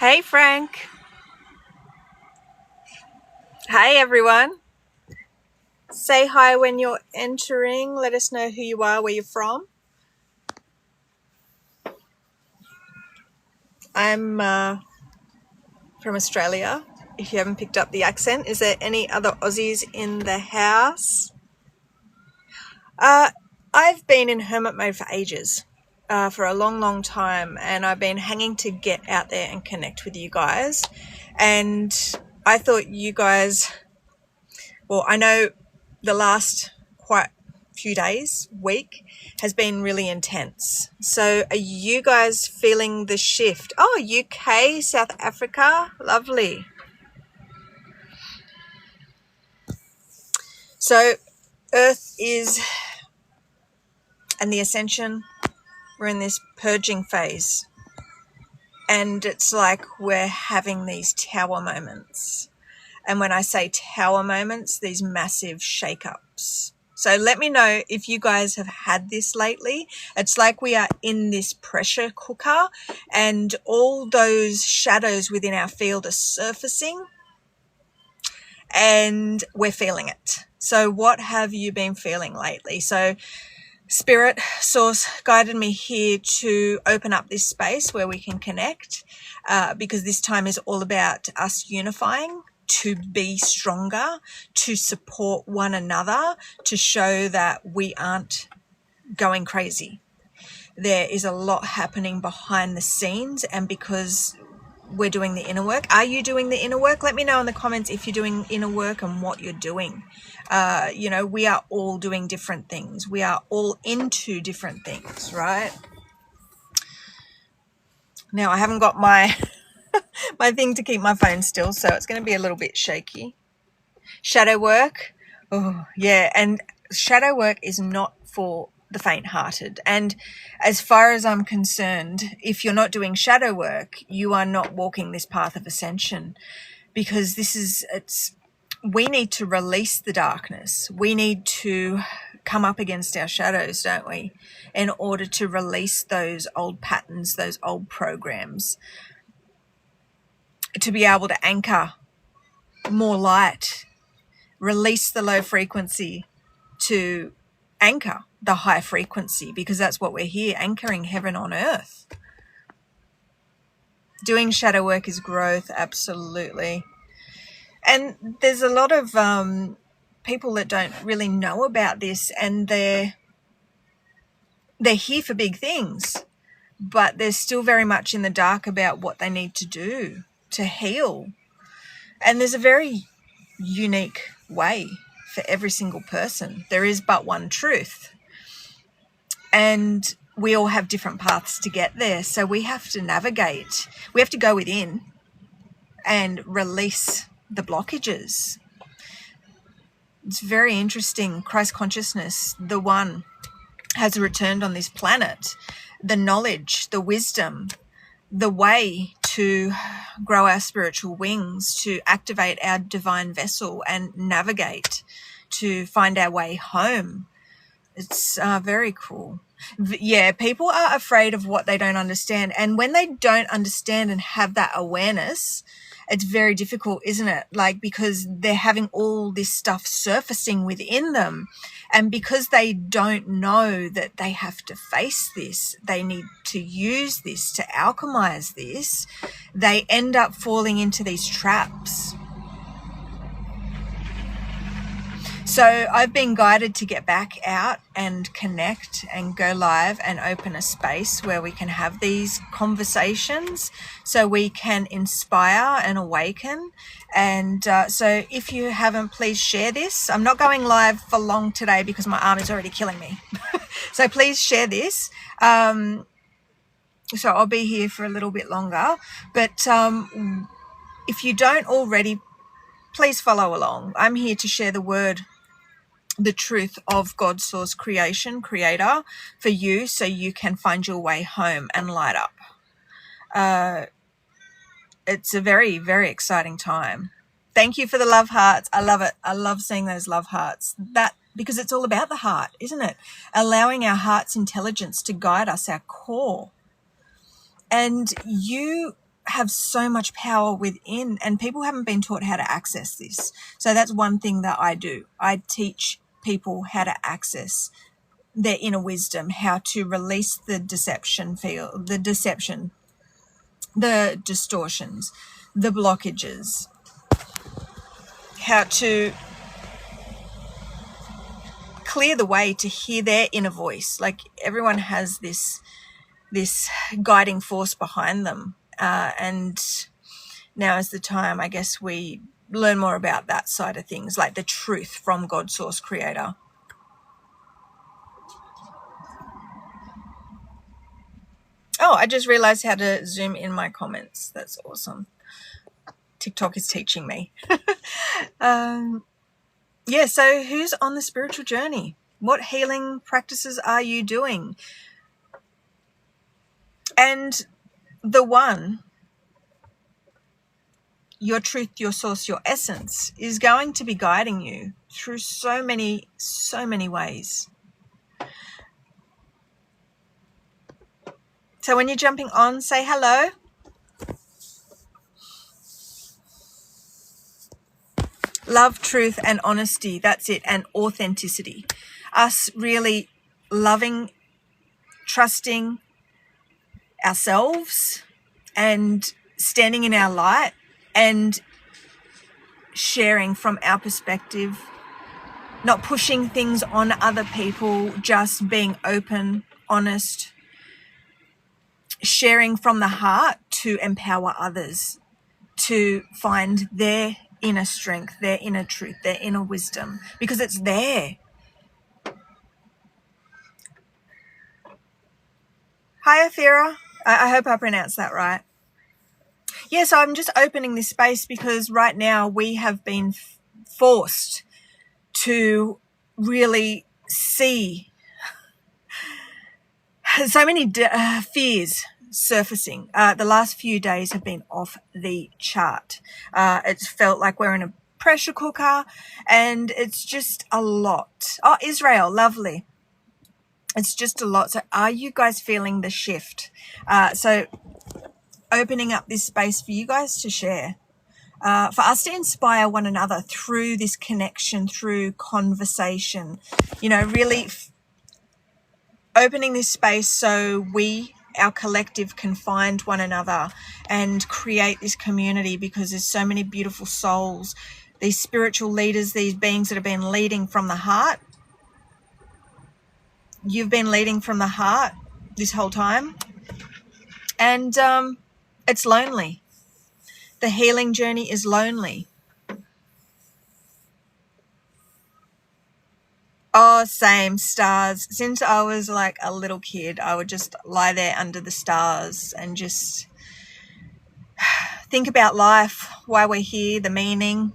Hey, Frank. Hi, everyone. Say hi when you're entering. Let us know who you are, where you're from. I'm from Australia, if you haven't picked up the accent. Is there any other Aussies in the house? I've been in hermit mode for ages, for a long, long time, and I've been hanging to get out there and connect with you guys. And I thought you guys, well, I know the last quite few days, week, has been really intense. So are you guys feeling the shift? Oh, UK, South Africa, lovely. So Earth is, and the ascension, we're in this purging phase. And it's like we're having these tower moments. And when I say tower moments, these massive shake-ups. So let me know if you guys have had this lately. It's like we are in this pressure cooker and all those shadows within our field are surfacing and we're feeling it. So what have you been feeling lately? So Spirit Source guided me here to open up this space where we can connect, because this time is all about us unifying, to be stronger, to support one another, to show that we aren't going crazy. There is a lot happening behind the scenes, and because we're doing the inner work. Are you doing the inner work? Let me know in the comments if you're doing inner work and what you're doing. We are all doing different things. We are all into different things, right? Now, I haven't got my my thing to keep my phone still, so it's going to be a little bit shaky. Shadow work. Oh, yeah. And shadow work is not for the faint-hearted. And as far as I'm concerned, if you're not doing shadow work, you are not walking this path of ascension, because we need to release the darkness. We need to come up against our shadows, don't we? In order to release those old patterns, those old programs, to be able to anchor more light, release the low frequency to anchor the high frequency, because that's what we're here, anchoring heaven on earth. Doing shadow work is growth, absolutely. And there's a lot of people that don't really know about this, and they're here for big things, but they're still very much in the dark about what they need to do to heal. And there's a very unique way for every single person. There is but one truth. And we all have different paths to get there. So we have to navigate. We have to go within and release the blockages. It's very interesting. Christ consciousness, the one, has returned on this planet. The knowledge, the wisdom, the way to grow our spiritual wings, to activate our divine vessel and navigate, to find our way home. It's very cool. Yeah, people are afraid of what they don't understand. And when they don't understand and have that awareness, it's very difficult, isn't it? Like, because they're having all this stuff surfacing within them. And because they don't know that they have to face this, they need to use this to alchemize this, they end up falling into these traps. So I've been guided to get back out and connect and go live and open a space where we can have these conversations, so we can inspire and awaken. And so if you haven't, please share this. I'm not going live for long today because my arm is already killing me. So please share this. So I'll be here for a little bit longer. But if you don't already, please follow along. I'm here to share the word, the truth of God's source creation, creator, for you, so you can find your way home and light up. It's a very, very exciting time. Thank you for the love hearts. I love it. I love seeing those love hearts. Because it's all about the heart, isn't it? Allowing our heart's intelligence to guide us, our core. And you have so much power within, and people haven't been taught how to access this. So that's one thing that I do. I teach people how to access their inner wisdom, how to release the deception, the distortions, the blockages, how to clear the way to hear their inner voice. Like, everyone has this guiding force behind them, and now is the time, I guess, we learn more about that side of things, like the truth from God, source, creator. Oh, I just realized how to zoom in my comments. That's awesome. TikTok is teaching me. Yeah, so who's on the spiritual journey? What healing practices are you doing? And the one, your truth, your source, your essence, is going to be guiding you through so many ways. So when you're jumping on, say hello. Love, truth, and honesty. That's it. And authenticity. Us really loving, trusting ourselves and standing in our light and sharing from our perspective, not pushing things on other people, just being open, honest, sharing from the heart to empower others to find their inner strength, their inner truth, their inner wisdom, because it's there. Hi, Athira. I hope I pronounced that right. Yeah, so I'm just opening this space because right now we have been forced to really see so many fears surfacing. The last few days have been off the chart. It's felt like we're in a pressure cooker, and it's just a lot. Oh, Israel, lovely. It's just a lot. So are you guys feeling the shift? So opening up this space for you guys to share, for us to inspire one another through this connection, through conversation, really opening this space so our collective can find one another and create this community, because there's so many beautiful souls, these spiritual leaders, these beings that have been leading from the heart. You've been leading from the heart this whole time, and it's lonely. The healing journey is lonely. Oh, same, stars. Since I was like a little kid, I would just lie there under the stars and just think about life, why we're here, the meaning,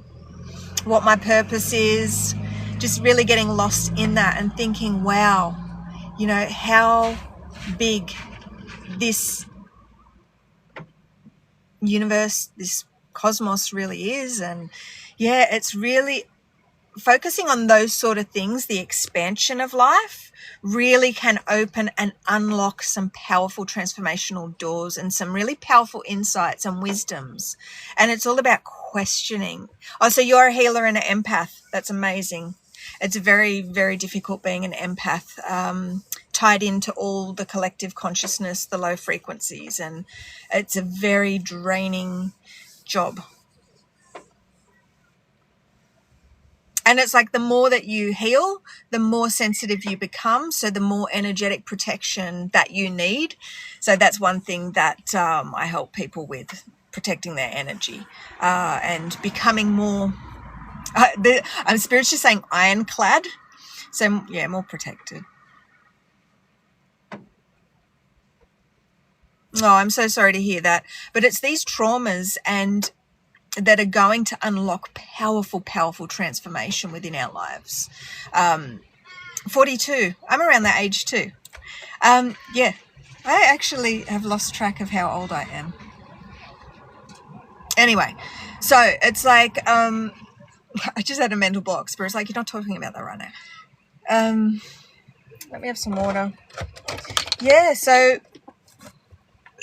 what my purpose is, just really getting lost in that and thinking, wow, how big this universe, this cosmos really is. And yeah, it's really focusing on those sort of things, the expansion of life, really can open and unlock some powerful transformational doors and some really powerful insights and wisdoms. And it's all about questioning. Oh, so you're a healer and an empath. That's amazing. It's very, very difficult being an empath, tied into all the collective consciousness, the low frequencies, and it's a very draining job. And it's like the more that you heal, the more sensitive you become. So the more energetic protection that you need. So that's one thing that I help people with, protecting their energy and becoming more, I'm spiritually saying ironclad. So yeah, more protected. Oh, I'm so sorry to hear that. But it's these traumas and that are going to unlock powerful, powerful transformation within our lives. 42. I'm around that age too. Yeah, I actually have lost track of how old I am. Anyway, so it's like, I just had a mental block. Spirit's like, you're not talking about that right now. Let me have some water. Yeah, so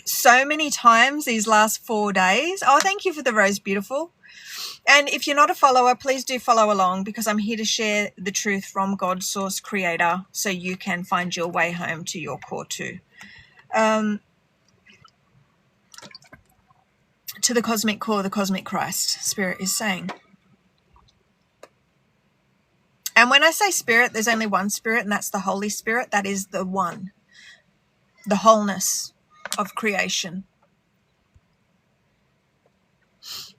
so many times these last 4 days. Oh, thank you for the rose, beautiful. And if you're not a follower, please do follow along, because I'm here to share the truth from God, source, creator, so you can find your way home to your core too. To the cosmic core, the cosmic Christ, Spirit is saying. And when I say Spirit, there's only one Spirit, and that's the Holy Spirit. That is the one, the wholeness of creation.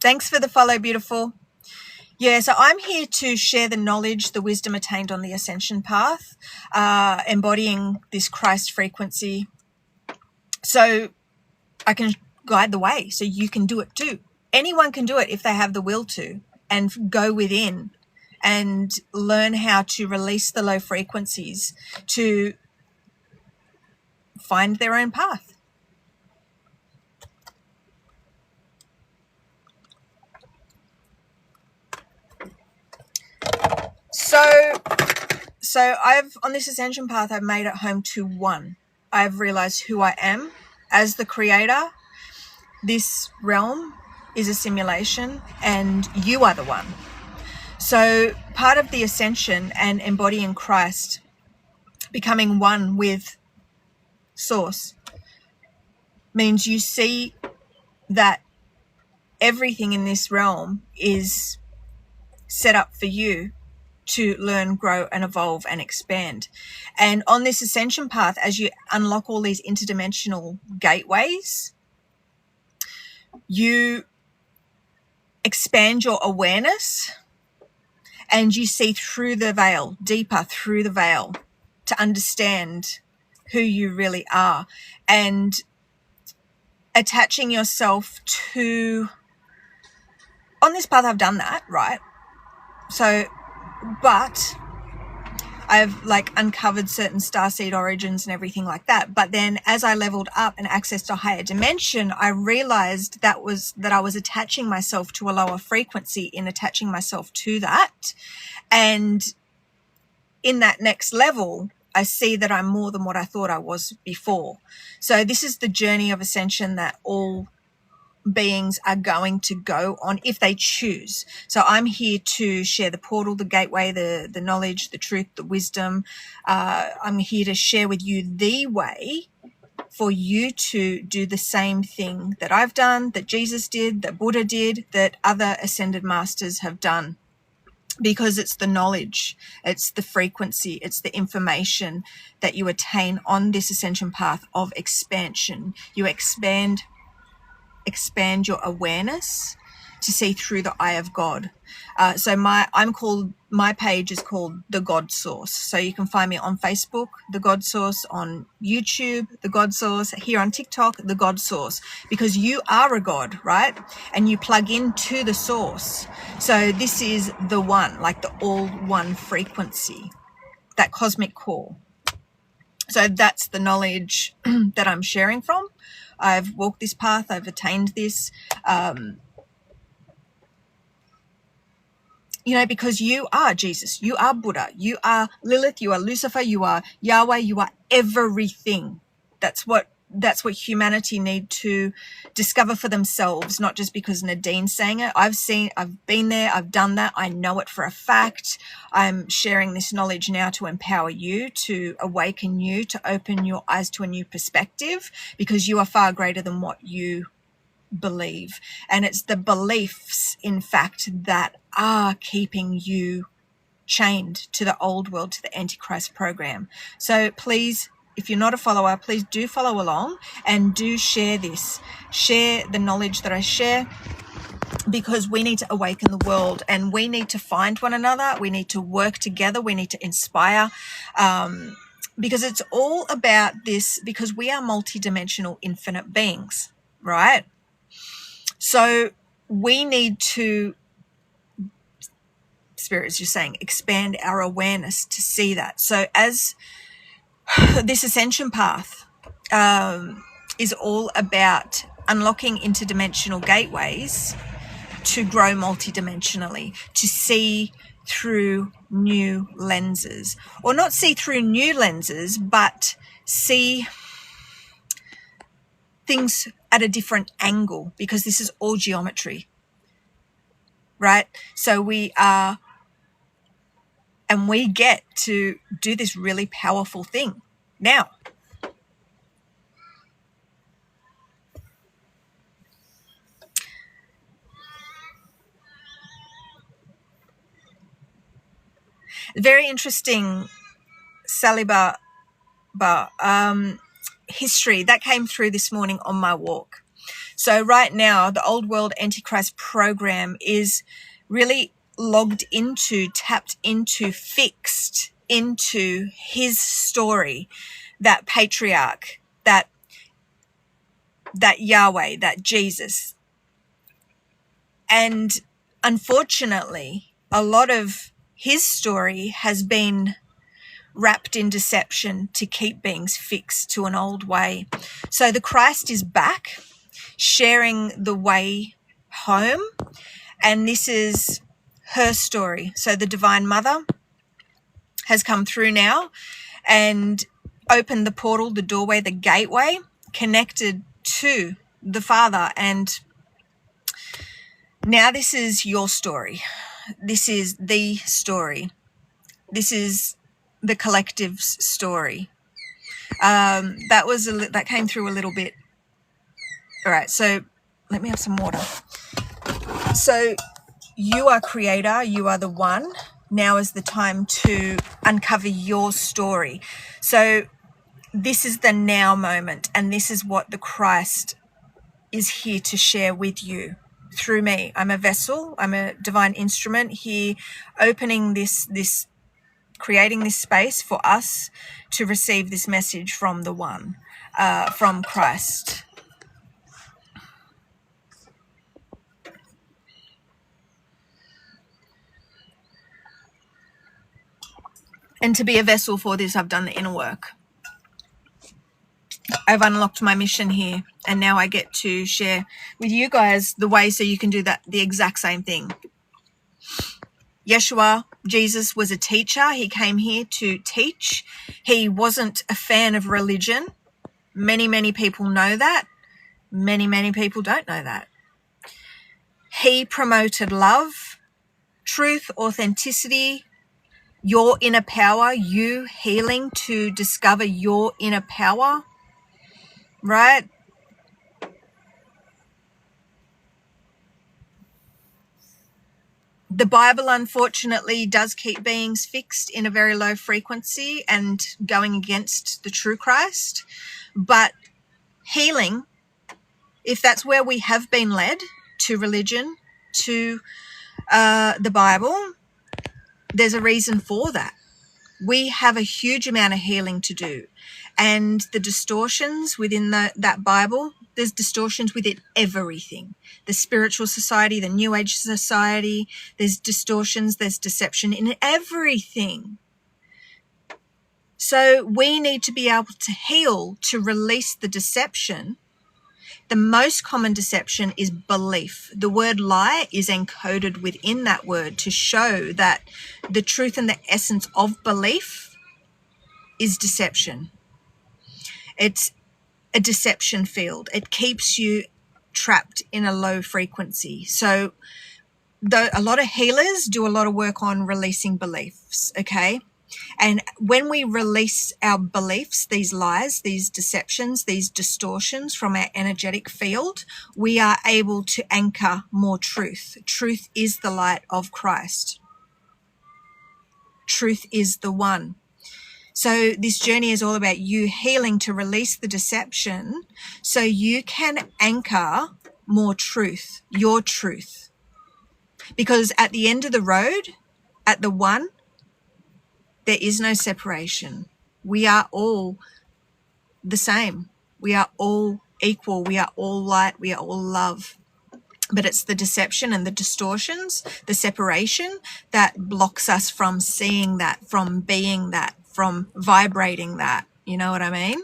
Thanks for the follow, beautiful. Yeah, so I'm here to share the knowledge, the wisdom attained on the ascension path, embodying this Christ frequency, so I can guide the way, so you can do it too. Anyone can do it if they have the will to, and go within and learn how to release the low frequencies to find their own path. So I've, on this ascension path, I've made it home to one. I've realized who I am as the creator. This realm is a simulation, and you are the one. So part of the ascension and embodying Christ, becoming one with source, means you see that everything in this realm is set up for you to learn, grow, and evolve and expand. And on this ascension path, as you unlock all these interdimensional gateways, you expand your awareness and you see through the veil, deeper through the veil, to understand who you really are, and attaching yourself to, on this path I've done that, right? So, but I've like uncovered certain starseed origins and everything like that. But then as I leveled up and accessed a higher dimension, I realized that I was attaching myself to a lower frequency in attaching myself to that. And in that next level, I see that I'm more than what I thought I was before. So this is the journey of ascension that all beings are going to go on if they choose. So I'm here to share the portal, the gateway, the knowledge, the truth, the wisdom. I'm here to share with you the way for you to do the same thing that I've done, that Jesus did, that Buddha did, that other ascended masters have done. Because it's the knowledge, it's the frequency, it's the information that you attain on this ascension path of expansion. You expand your awareness to see through the eye of God. So my page is called The God Source. So you can find me on Facebook, The God Source, on YouTube, The God Source, here on TikTok, The God Source, because you are a God, right? And you plug into the source. So this is the one, like the all one frequency, that cosmic core. So that's the knowledge that I'm sharing from. I've walked this path, I've attained this, because you are Jesus, you are Buddha, you are Lilith, you are Lucifer, you are Yahweh, you are everything. That's what humanity need to discover for themselves, not just because Nadine's saying it. I've been there, I've done that, I know it for a fact. I'm sharing this knowledge now to empower you, to awaken you, to open your eyes to a new perspective, because you are far greater than what you believe. And it's the beliefs, in fact, that are keeping you chained to the old world, to the Antichrist program. So please, if you're not a follower, please do follow along and do share this. Share the knowledge that I share, because we need to awaken the world and we need to find one another. We need to work together. We need to inspire, because it's all about this, because we are multidimensional, infinite beings, right? So we need to, Spirit is just saying, expand our awareness to see that. So as this ascension path is all about unlocking interdimensional gateways to grow multidimensionally, to see through new lenses, or not see through new lenses, but see things at a different angle, because this is all geometry, right? So we get to do this really powerful thing now. Very interesting Saliba history that came through this morning on my walk. So right now, the Old World Antichrist program is really tapped into, fixed into his story, that patriarch, that Yahweh, that Jesus. And unfortunately, a lot of his story has been wrapped in deception to keep beings fixed to an old way. So the Christ is back, sharing the way home, and this is her story. So the Divine Mother has come through now and opened the portal, the doorway, the gateway, connected to the Father. And now this is your story. This is the story. This is the collective's story. That came through a little bit. All right, so let me have some water. So you are creator, you are the one. Now is the time to uncover your story. So this is the now moment, and this is what the Christ is here to share with you through me. I'm a vessel, I'm a divine instrument here, opening this creating this space for us to receive this message from the one, from Christ. And to be a vessel for this, I've done the inner work. I've unlocked my mission here, and now I get to share with you guys the way so you can do the exact same thing. Yeshua, Jesus, was a teacher. He came here to teach. He wasn't a fan of religion. Many, many people know that. Many, many people don't know that. He promoted love, truth, authenticity, your inner power, you healing to discover your inner power, right? The Bible, unfortunately, does keep beings fixed in a very low frequency and going against the true Christ. But healing, if that's where we have been led, to religion, to the Bible, there's a reason for that. We have a huge amount of healing to do. And the distortions within that Bible, there's distortions within everything. The spiritual society, the New Age society, there's distortions, there's deception in everything. So we need to be able to heal, to release the deception. The most common deception is belief. The word lie is encoded within that word to show that the truth and the essence of belief is deception. It's a deception field. It keeps you trapped in a low frequency. So a lot of healers do a lot of work on releasing beliefs, okay? And when we release our beliefs, these lies, these deceptions, these distortions from our energetic field, we are able to anchor more truth. Truth is the light of Christ. Truth is the one. So this journey is all about you healing to release the deception so you can anchor more truth, your truth. Because at the end of the road, at the one, there is no separation. We are all the same. We are all equal. We are all light. We are all love. But it's the deception and the distortions, the separation that blocks us from seeing that, from being that, from vibrating that. You know what I mean?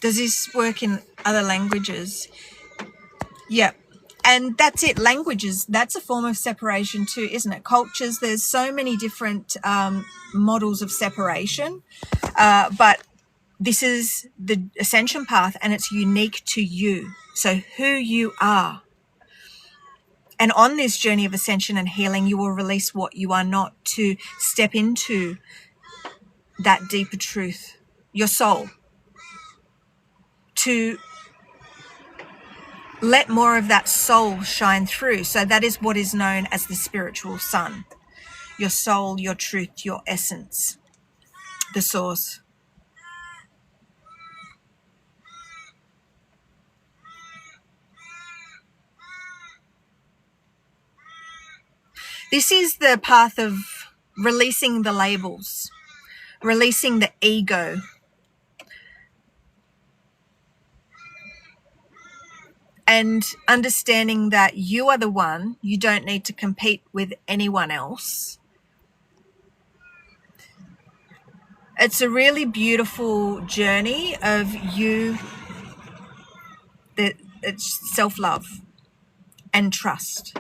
Does this work in other languages? Yep. And that's it. Languages, that's a form of separation too, isn't it? Cultures, there's so many different models of separation, but this is the ascension path and it's unique to you. So who you are. And on this journey of ascension and healing, you will release what you are not to step into that deeper truth, your soul, to let more of that soul shine through. So that is what is known as the spiritual sun, your soul, your truth, your essence, the source. This is the path of releasing the labels, releasing the ego, and understanding that you are the one, you don't need to compete with anyone else. It's a really beautiful journey of you, that it's self-love and trust.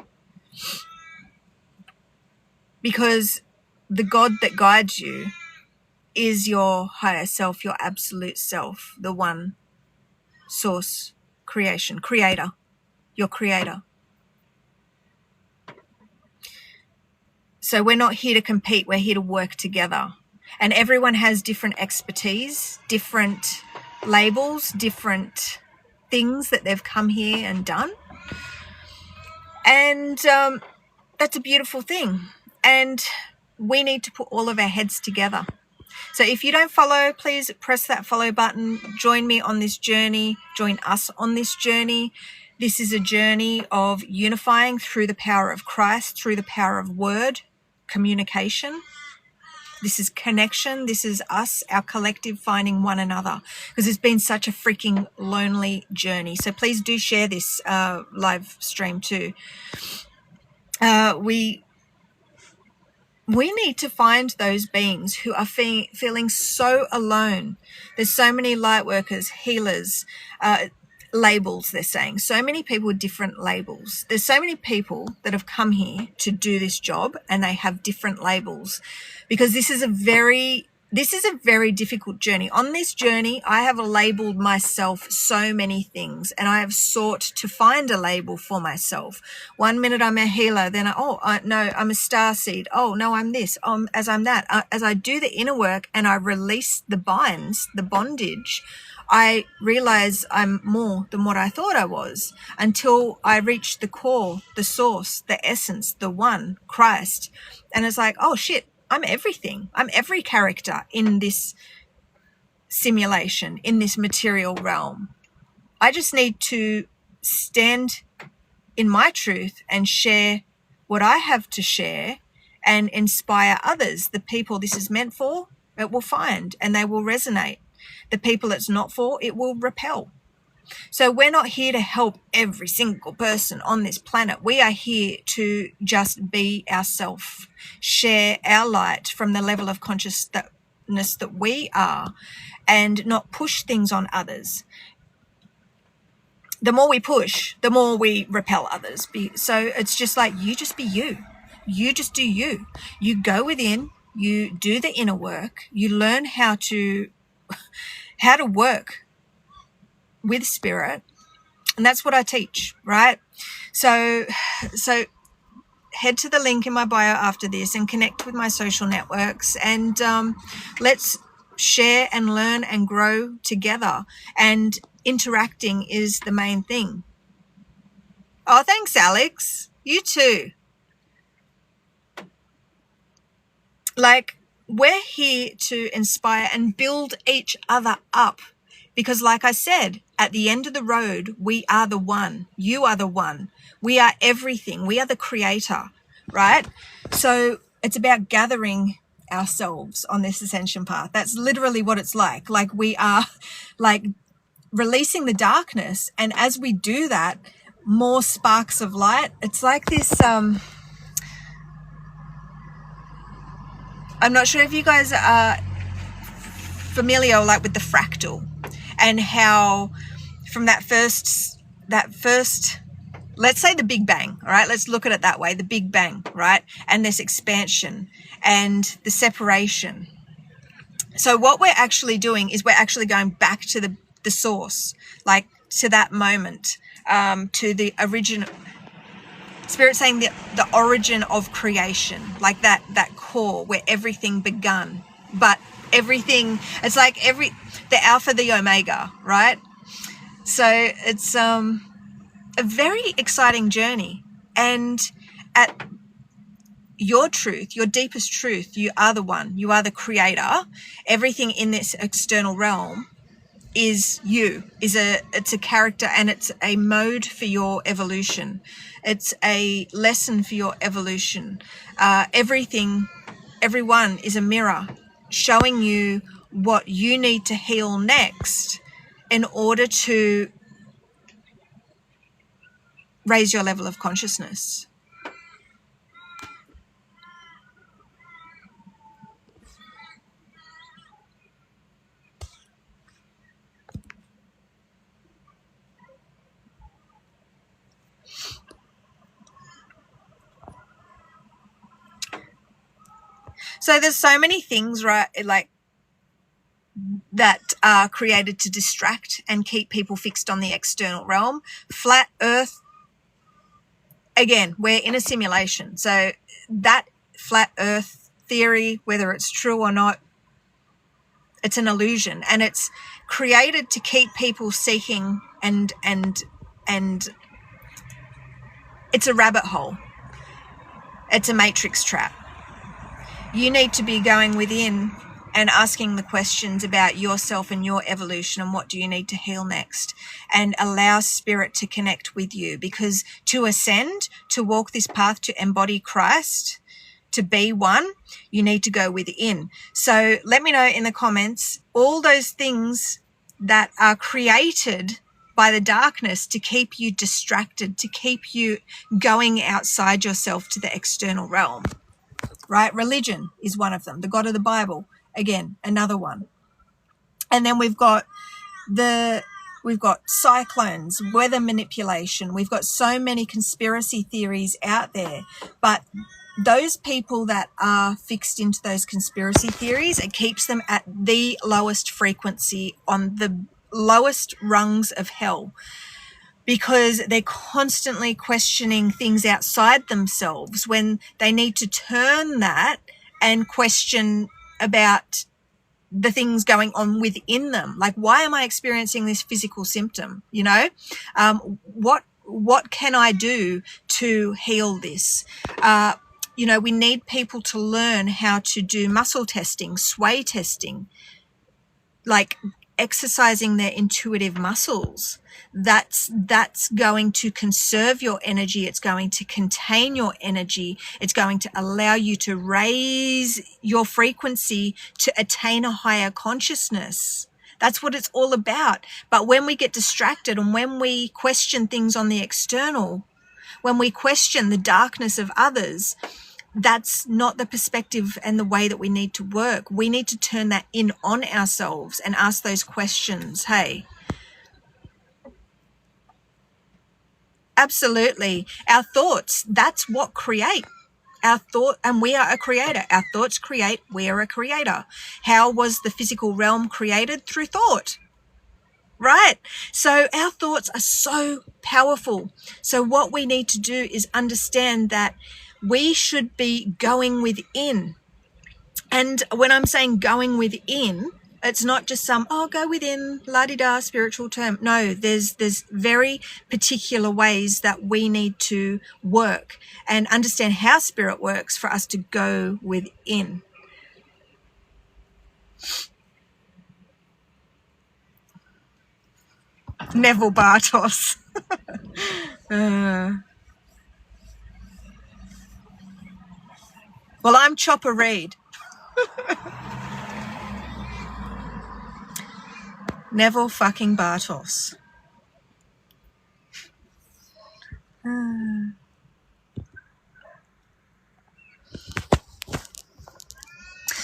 Because the God that guides you is your higher self, your absolute self, the one source, creation, creator, your creator. So we're not here to compete, we're here to work together. And everyone has different expertise, different labels, different things that they've come here and done. And that's a beautiful thing. And we need to put all of our heads together. So if you don't follow, please press that follow button. Join me on this journey. Join us on this journey. This is a journey of unifying through the power of Christ, through the power of word, communication. This is connection. This is us, our collective finding one another, because it's been such a freaking lonely journey. So please do share this live stream too. We need to find those beings who are feeling so alone. There's so many light workers, healers, labels, they're saying. So many people with different labels. There's so many people that have come here to do this job and they have different labels, because this is a very difficult journey. On this journey, I have labeled myself so many things, and I have sought to find a label for myself. 1 minute I'm a healer, then no, I'm a starseed. Oh no, I'm this. As I'm that. As I do the inner work and I release the binds, the bondage, I realize I'm more than what I thought I was, until I reach the core, the source, the essence, the one, Christ. And it's like, oh shit, I'm everything. I'm every character in this simulation, in this material realm. I just need to stand in my truth and share what I have to share and inspire others. The people this is meant for, it will find and they will resonate. The people it's not for, it will repel. So we're not here to help every single person on this planet. We are here to just be ourselves, share our light from the level of consciousness that we are, and not push things on others. The more we push, the more we repel others. So it's just like, you just be you. You just do you. You go within, you do the inner work, you learn how to work with spirit, and that's what I teach, right? So head to the link in my bio after this and connect with my social networks, and let's share and learn and grow together. And interacting is the main thing. Oh, thanks, Alex. You too. Like, we're here to inspire and build each other up. Because like I said, at the end of the road, we are the one. You are the one. We are everything. We are the creator, right? So it's about gathering ourselves on this ascension path. That's literally what it's like. Like, we are like releasing the darkness. And as we do that, more sparks of light. It's like this, I'm not sure if you guys are familiar like with the fractal. and how from that first, let's say the Big Bang, all right? Let's look at it that way, the Big Bang, right? And this expansion and the separation. So what we're actually doing is we're actually going back to the source, like to that moment, to the original. Spirit saying the origin of creation, like that core where everything begun. But everything, it's like the Alpha, the Omega, right? So it's a very exciting journey. And at your truth, your deepest truth, you are the one, you are the creator. Everything in this external realm is you, it's a character, and it's a mode for your evolution. It's a lesson for your evolution. Everyone is a mirror showing you what you need to heal next in order to raise your level of consciousness. So there's so many things, right, like that are created to distract and keep people fixed on the external realm. Flat Earth, again, we're in a simulation. So that flat Earth theory, whether it's true or not, it's an illusion, and it's created to keep people seeking, and it's a rabbit hole. It's a matrix trap. You need to be going within and asking the questions about yourself and your evolution and what do you need to heal next, and allow spirit to connect with you, because to ascend, to walk this path, to embody Christ, to be one, you need to go within. So let me know in the comments all those things that are created by the darkness to keep you distracted, to keep you going outside yourself to the external realm. Right? Religion is one of them. The God of the Bible, again, another one. And then we've got cyclones, weather manipulation. We've got so many conspiracy theories out there. But those people that are fixed into those conspiracy theories, it keeps them at the lowest frequency, on the lowest rungs of hell, because they're constantly questioning things outside themselves when they need to turn that and question about the things going on within them. Like, why am I experiencing this physical symptom? You know, what can I do to heal this? You know, we need people to learn how to do muscle testing, sway testing, like exercising their intuitive muscles. That's going to conserve your energy. It's going to contain your energy. It's going to allow you to raise your frequency to attain a higher consciousness. That's what it's all about. But when we get distracted and when we question things on the external, when we question the darkness of others, that's not the perspective and the way that we need to work. We need to turn that in on ourselves and ask those questions. Hey, absolutely. Our thoughts, that's what create our thought, and we are a creator. Our thoughts create, we are a creator. How was the physical realm created? Through thought. Right? So our thoughts are so powerful. So what we need to do is understand that we should be going within. And when I'm saying going within, it's not just some, go within, la-di-da, spiritual term. No, there's very particular ways that we need to work and understand how spirit works for us to go within. Neville Bartos. Well, I'm Chopper Reed. Neville fucking Bartos.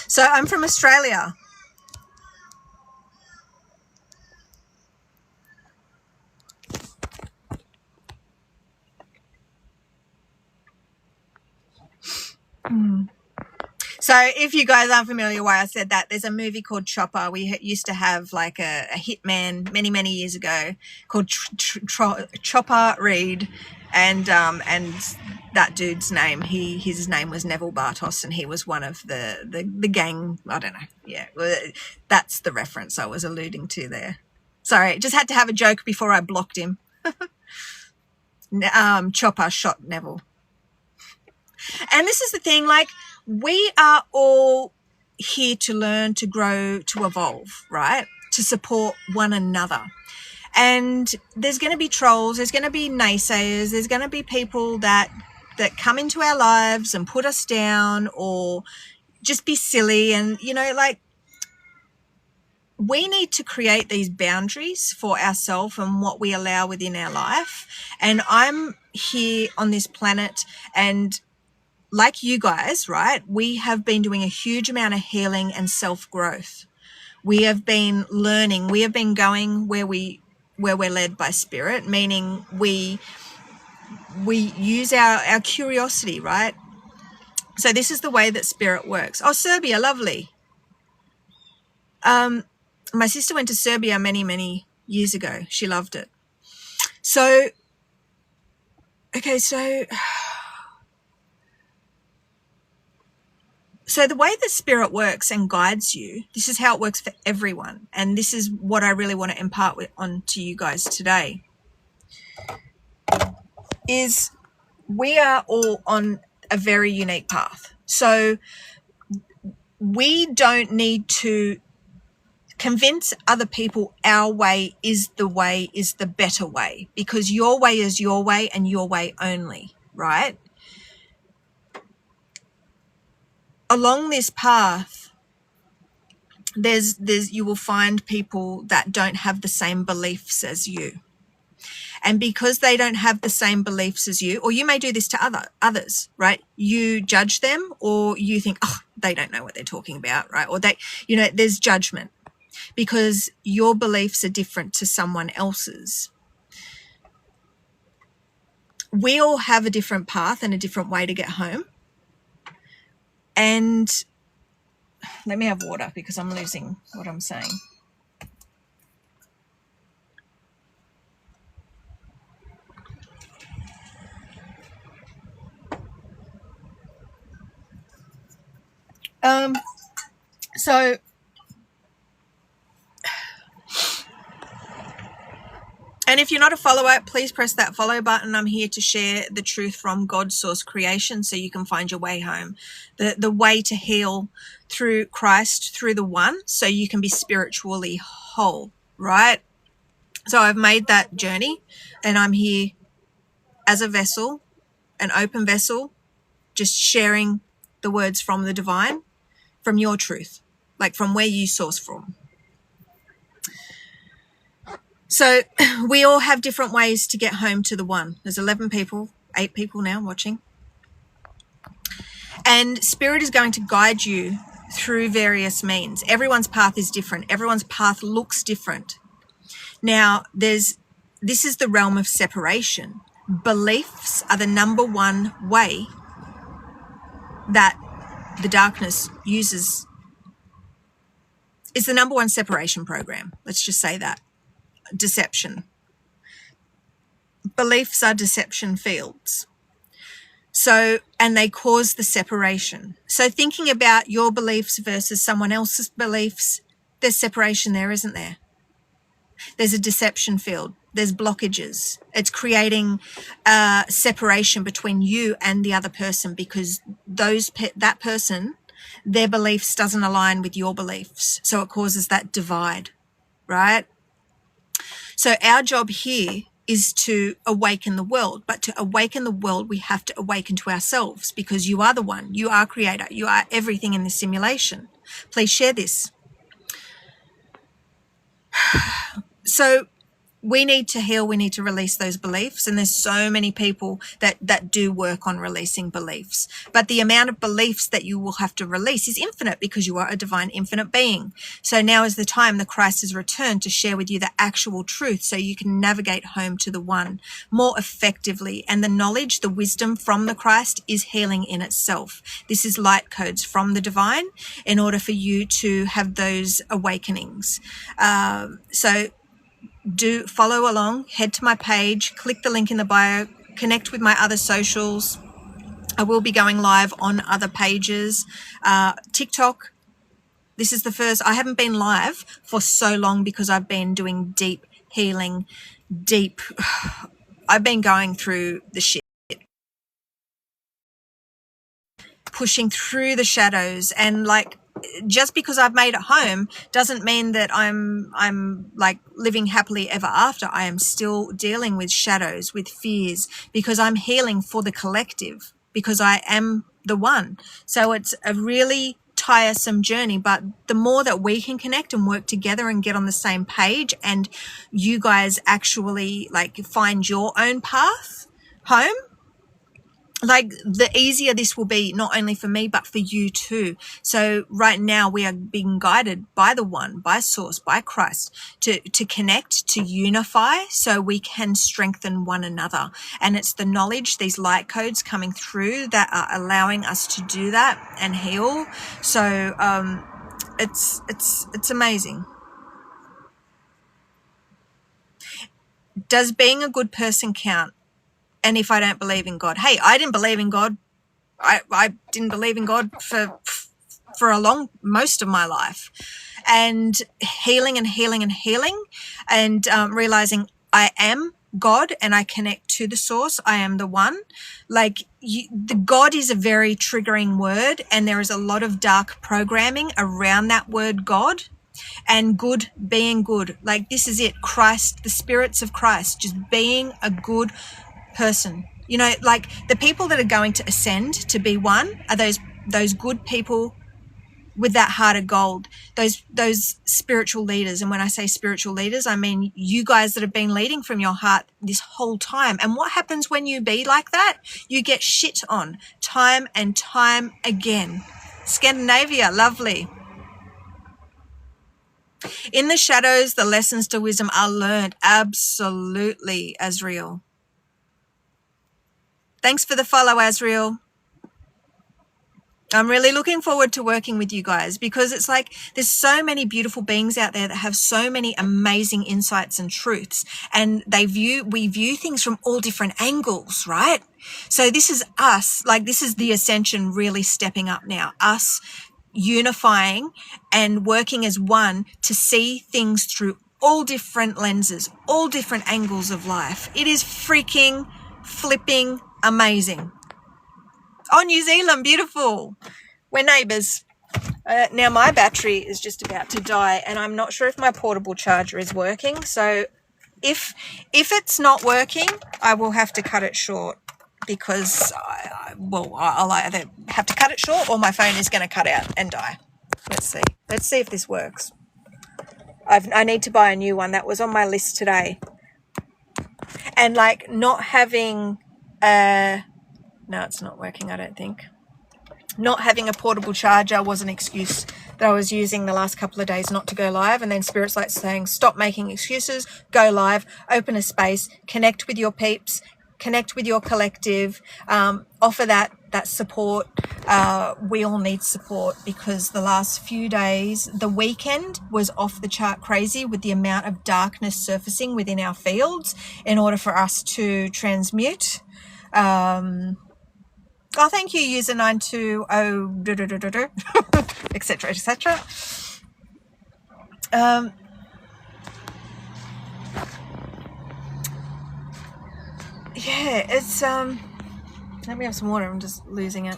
So I'm from Australia. So if you guys aren't familiar why I said that, there's a movie called Chopper. We used to have like a hitman many years ago called Chopper Reed, and that dude's name, his name was Neville Bartos, and he was one of the gang. I don't know. Yeah, that's the reference I was alluding to there. Sorry, just had to have a joke before I blocked him. Chopper shot Neville. And this is the thing, like, we are all here to learn, to grow, to evolve, right? To support one another. And there's going to be trolls, there's going to be naysayers, there's going to be people that come into our lives and put us down or just be silly. And, you know, like, we need to create these boundaries for ourselves and what we allow within our life. And I'm here on this planet, and like you guys, right, we have been doing a huge amount of healing and self-growth. We have been learning. We have been going where we're led by spirit, meaning we use our curiosity, right? So this is the way that spirit works. Oh, Serbia, lovely. My sister went to Serbia many years ago. She loved it. So, okay, so the way the spirit works and guides you, this is how it works for everyone. And this is what I really want to impart on to you guys today, is we are all on a very unique path. So we don't need to convince other people our way is the better way, because your way is your way and your way only, right? Along this path, there's you will find people that don't have the same beliefs as you. And because they don't have the same beliefs as you, or you may do this to others, right? You judge them, or you think, oh, they don't know what they're talking about, right? Or they, you know, there's judgment because your beliefs are different to someone else's. We all have a different path and a different way to get home. And let me have water because I'm losing what I'm saying. So and if you're not a follower, please press that follow button. I'm here to share the truth from God's source creation so you can find your way home. The way to heal through Christ, through the one, so you can be spiritually whole, right? So I've made that journey, and I'm here as a vessel, an open vessel, just sharing the words from the divine, from your truth, like from where you source from. So we all have different ways to get home to the one. There's 8 people now watching. And spirit is going to guide you through various means. Everyone's path is different. Everyone's path looks different. Now, this is the realm of separation. Beliefs are the number one way that the darkness uses. It's the number one separation program. Let's just say that. Deception. Beliefs are deception fields. So, and they cause the separation. So thinking about your beliefs versus someone else's beliefs, there's separation there, isn't there? There's a deception field. There's blockages. It's creating separation between you and the other person, because that person, their beliefs doesn't align with your beliefs. So it causes that divide, right? So our job here is to awaken the world. But to awaken the world, we have to awaken to ourselves, because you are the one. You are creator. You are everything in this simulation. Please share this. So we need to heal. We need to release those beliefs. And there's so many people that do work on releasing beliefs. But the amount of beliefs that you will have to release is infinite because you are a divine infinite being. So now is the time the Christ has returned to share with you the actual truth so you can navigate home to the one more effectively. And the knowledge, the wisdom from the Christ is healing in itself. This is light codes from the divine in order for you to have those awakenings. So do follow along, head to my page, click the link in the bio, connect with my other socials. I will be going live on other pages. TikTok, this is the first. I haven't been live for so long because I've been doing deep healing, I've been going through the shit, pushing through the shadows, and like, just because I've made it home doesn't mean that I'm like living happily ever after. I am still dealing with shadows, with fears, because I'm healing for the collective, because I am the one. So it's a really tiresome journey, but the more that we can connect and work together and get on the same page, and you guys actually like find your own path home, like the easier this will be, not only for me but for you too. So right now we are being guided by the one, by source, by Christ, to connect, to unify, so we can strengthen one another. And it's the knowledge, these light codes coming through, that are allowing us to do that and heal. So it's amazing. Does being a good person count? And if I don't believe in God? Hey, I didn't believe in God. I didn't believe in God for most of my life, and healing and realizing I am God and I connect to the source. I am the one. Like the God is a very triggering word, and there is a lot of dark programming around that word God. And good, being good. Like this is it. Christ, the spirits of Christ, just being a good person. You know, like the people that are going to ascend to be one are those good people with that heart of gold, those spiritual leaders. And when I say spiritual leaders, I mean you guys that have been leading from your heart this whole time. And what happens when you be like that? You get shit on time and time again. Scandinavia, lovely. In the shadows, the lessons to wisdom are learned. Absolutely, Azriel. Thanks for the follow, Azriel. I'm really looking forward to working with you guys, because it's like there's so many beautiful beings out there that have so many amazing insights and truths, and we view things from all different angles, right? So this is us, like this is the ascension really stepping up now, us unifying and working as one to see things through all different lenses, all different angles of life. It is freaking flipping amazing. Oh, New Zealand, beautiful. We're neighbours. Now my battery is just about to die, and I'm not sure if my portable charger is working. So if it's not working, I will have to cut it short, because I'll either have to cut it short or my phone is going to cut out and die. Let's see if this works. I need to buy a new one. That was on my list today. And like not having no, it's not working, I don't think. Not having a portable charger was an excuse that I was using the last couple of days not to go live. And then Spirit's like saying, stop making excuses, go live, open a space, connect with your peeps, connect with your collective, offer that support. We all need support, because the last few days, the weekend was off the chart crazy with the amount of darkness surfacing within our fields in order for us to transmute. Oh, thank you, user 920, etc., etc. Yeah, it's let me have some water. I'm just losing it.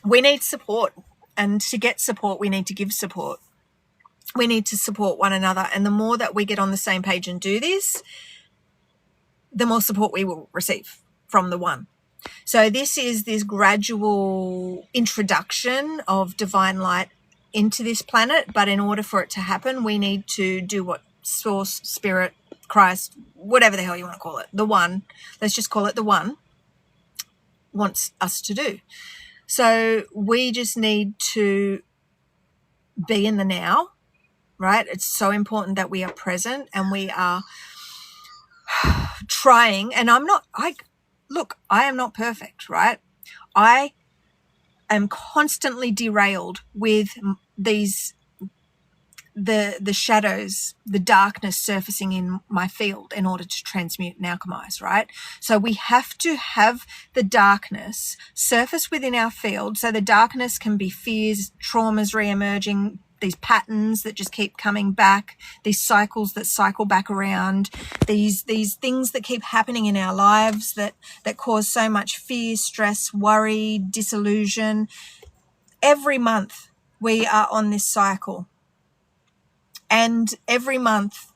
We need support, and to get support, we need to give support. We need to support one another, and the more that we get on the same page and do this, the more support we will receive from the one. So this is this gradual introduction of divine light into this planet, but in order for it to happen, we need to do what Source, Spirit, Christ, whatever the hell you want to call it, the One, let's just call it the One, wants us to do. So we just need to be in the now, right? It's so important that we are present and we are trying. And I am not perfect, right? I am constantly derailed with the shadows, the darkness surfacing in my field in order to transmute and alchemize, right? So we have to have the darkness surface within our field, so the darkness can be fears, traumas re-emerging, these patterns that just keep coming back, these cycles that cycle back around, these things that keep happening in our lives that cause so much fear, stress, worry, disillusion. Every month we are on this cycle. And every month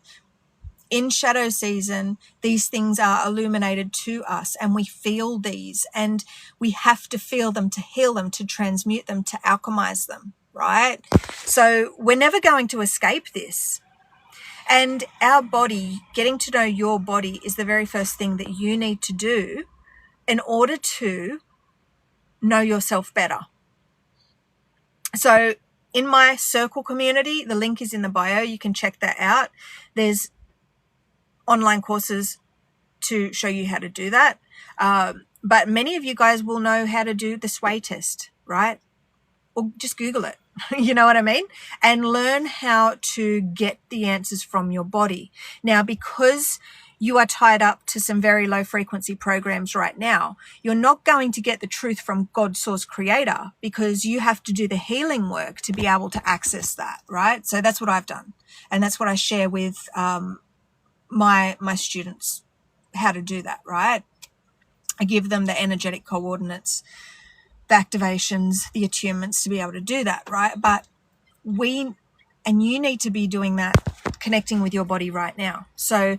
in shadow season, these things are illuminated to us and we feel these, and we have to feel them to heal them, to transmute them, to alchemize them, right? So we're never going to escape this. And our body, getting to know your body, is the very first thing that you need to do in order to know yourself better. So in my circle community, the link is in the bio, you can check that out. There's online courses to show you how to do that. But many of you guys will know how to do the sway test, right? Or just Google it. You know what I mean? And learn how to get the answers from your body. Now, because you are tied up to some very low frequency programs right now, you're not going to get the truth from God, Source, Creator, because you have to do the healing work to be able to access that, right? So that's what I've done. And that's what I share with my students, how to do that, right? I give them the energetic coordinates, the activations, the attunements to be able to do that, right? But you need to be doing that, connecting with your body right now. So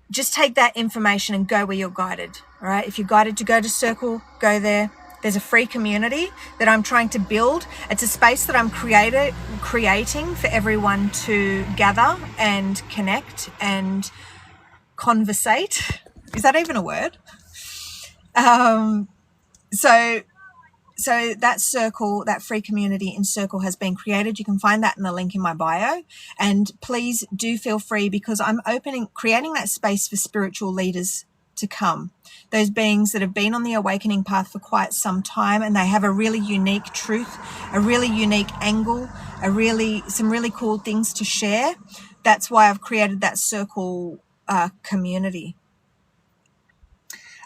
just take that information and go where you're guided, right? If you're guided to go to Circle, go there. There's a free community that I'm trying to build. It's a space that I'm creating for everyone to gather and connect and conversate. Is that even a word? So that Circle, that free community in Circle has been created. You can find that in the link in my bio. And please do feel free, because I'm creating that space for spiritual leaders to come. Those beings that have been on the awakening path for quite some time, and they have a really unique truth, a really unique angle, some really cool things to share. That's why I've created that Circle community.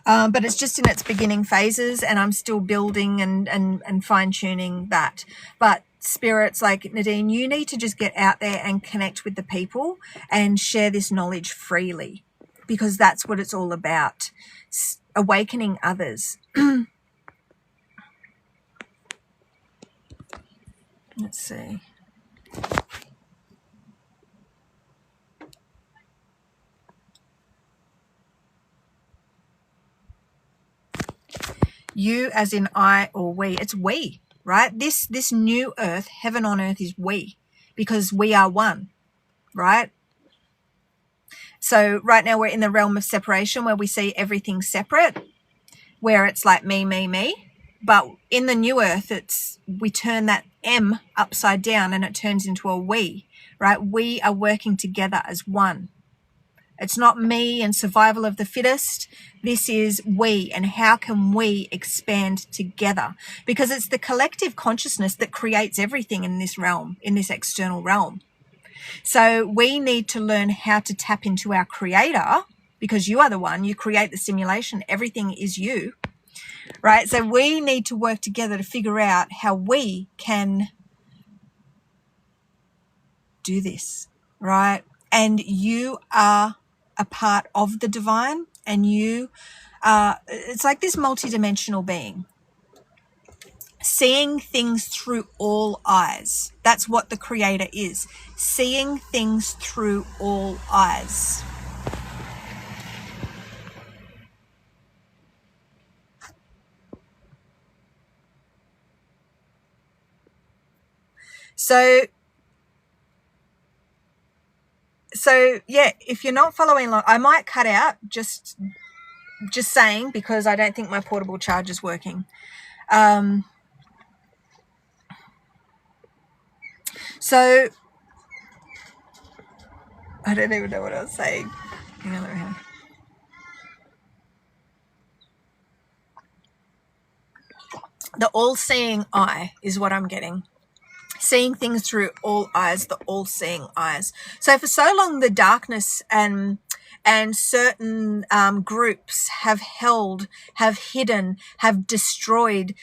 But it's just in its beginning phases, and I'm still building and fine-tuning that. But spirits like Nadine, you need to just get out there and connect with the people and share this knowledge freely, because that's what it's all about, awakening others. Let's see. You as in I or we. It's we, right? This new earth, heaven on earth, is we, because we are one, right? So right now we're in the realm of separation, where we see everything separate, where it's like me, me, me. But in the new earth, we turn that M upside down and it turns into a we, right? We are working together as one. It's not me and survival of the fittest. This is we, and how can we expand together? Because it's the collective consciousness that creates everything in this realm, in this external realm. So we need to learn how to tap into our creator, because you are the one, you create the simulation, everything is you, right? So we need to work together to figure out how we can do this, right? And you are a part of the divine, and it's like this multidimensional being, seeing things through all eyes. That's what the creator is, seeing things through all eyes. So yeah, if you're not following along, I might cut out, just saying, because I don't think my portable charge is working. So I don't even know what I was saying. Hang on, let me have. The all-seeing eye is what I'm getting. Seeing things through all eyes, the all-seeing eyes. So for so long, the darkness and certain groups have held, have hidden, have destroyed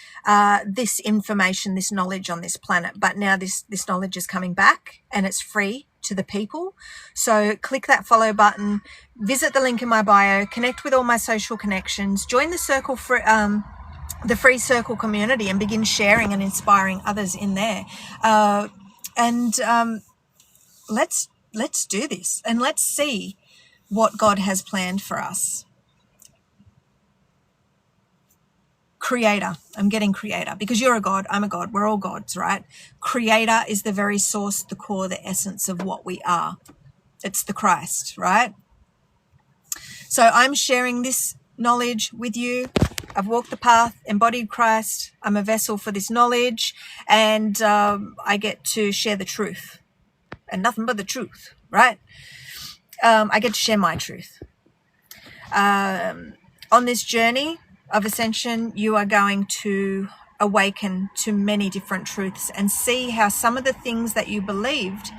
this information, this knowledge on this planet. But now this knowledge is coming back, and it's free to the people. So click that follow button, visit the link in my bio, connect with all my social connections, join the circle for the free circle community, and begin sharing and inspiring others in there. Let's do this, and let's see what God has planned for us. Creator. I'm getting creator, because you're a God, I'm a God, we're all gods, right? Creator is the very source, the core, the essence of what we are. It's the Christ, right? So I'm sharing this knowledge with you. I've walked the path, embodied Christ. I'm a vessel for this knowledge, and I get to share the truth, and nothing but the truth, right? I get to share my truth. On this journey of ascension, you are going to awaken to many different truths and see how some of the things that you believed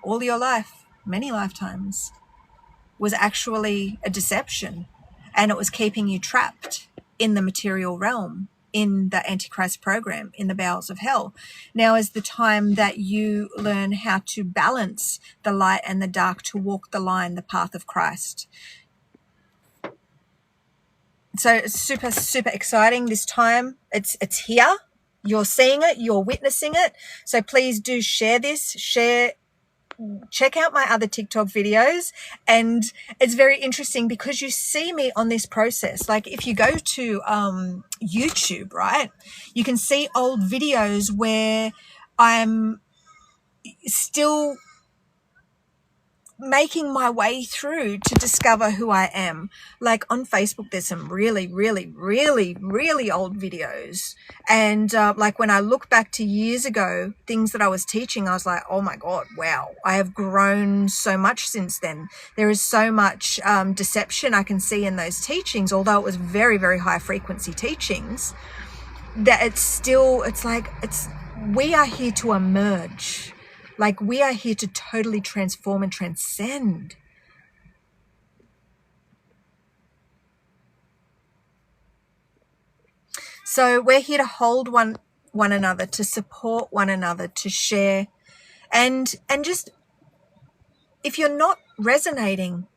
all your life, many lifetimes, was actually a deception, and it was keeping you trapped in the material realm, in the Antichrist program, in the bowels of hell. Now is the time that you learn how to balance the light and the dark, to walk the line, the path of Christ. So it's super, super exciting this time. It's here. You're seeing it. You're witnessing it. So please do share this. Check out my other TikTok videos. And it's very interesting because you see me on this process. Like if you go to YouTube, right, you can see old videos where I'm still making my way through to discover who I am. Like on Facebook, there's some really, really, really, really old videos. And like when I look back to years ago, things that I was teaching, I was like, oh my God, wow, I have grown so much since then. There is so much deception I can see in those teachings, although it was very, very high frequency teachings, that we are here to emerge. Like we are here to totally transform and transcend. So we're here to hold one another, to support one another, to share. And just, if you're not resonating,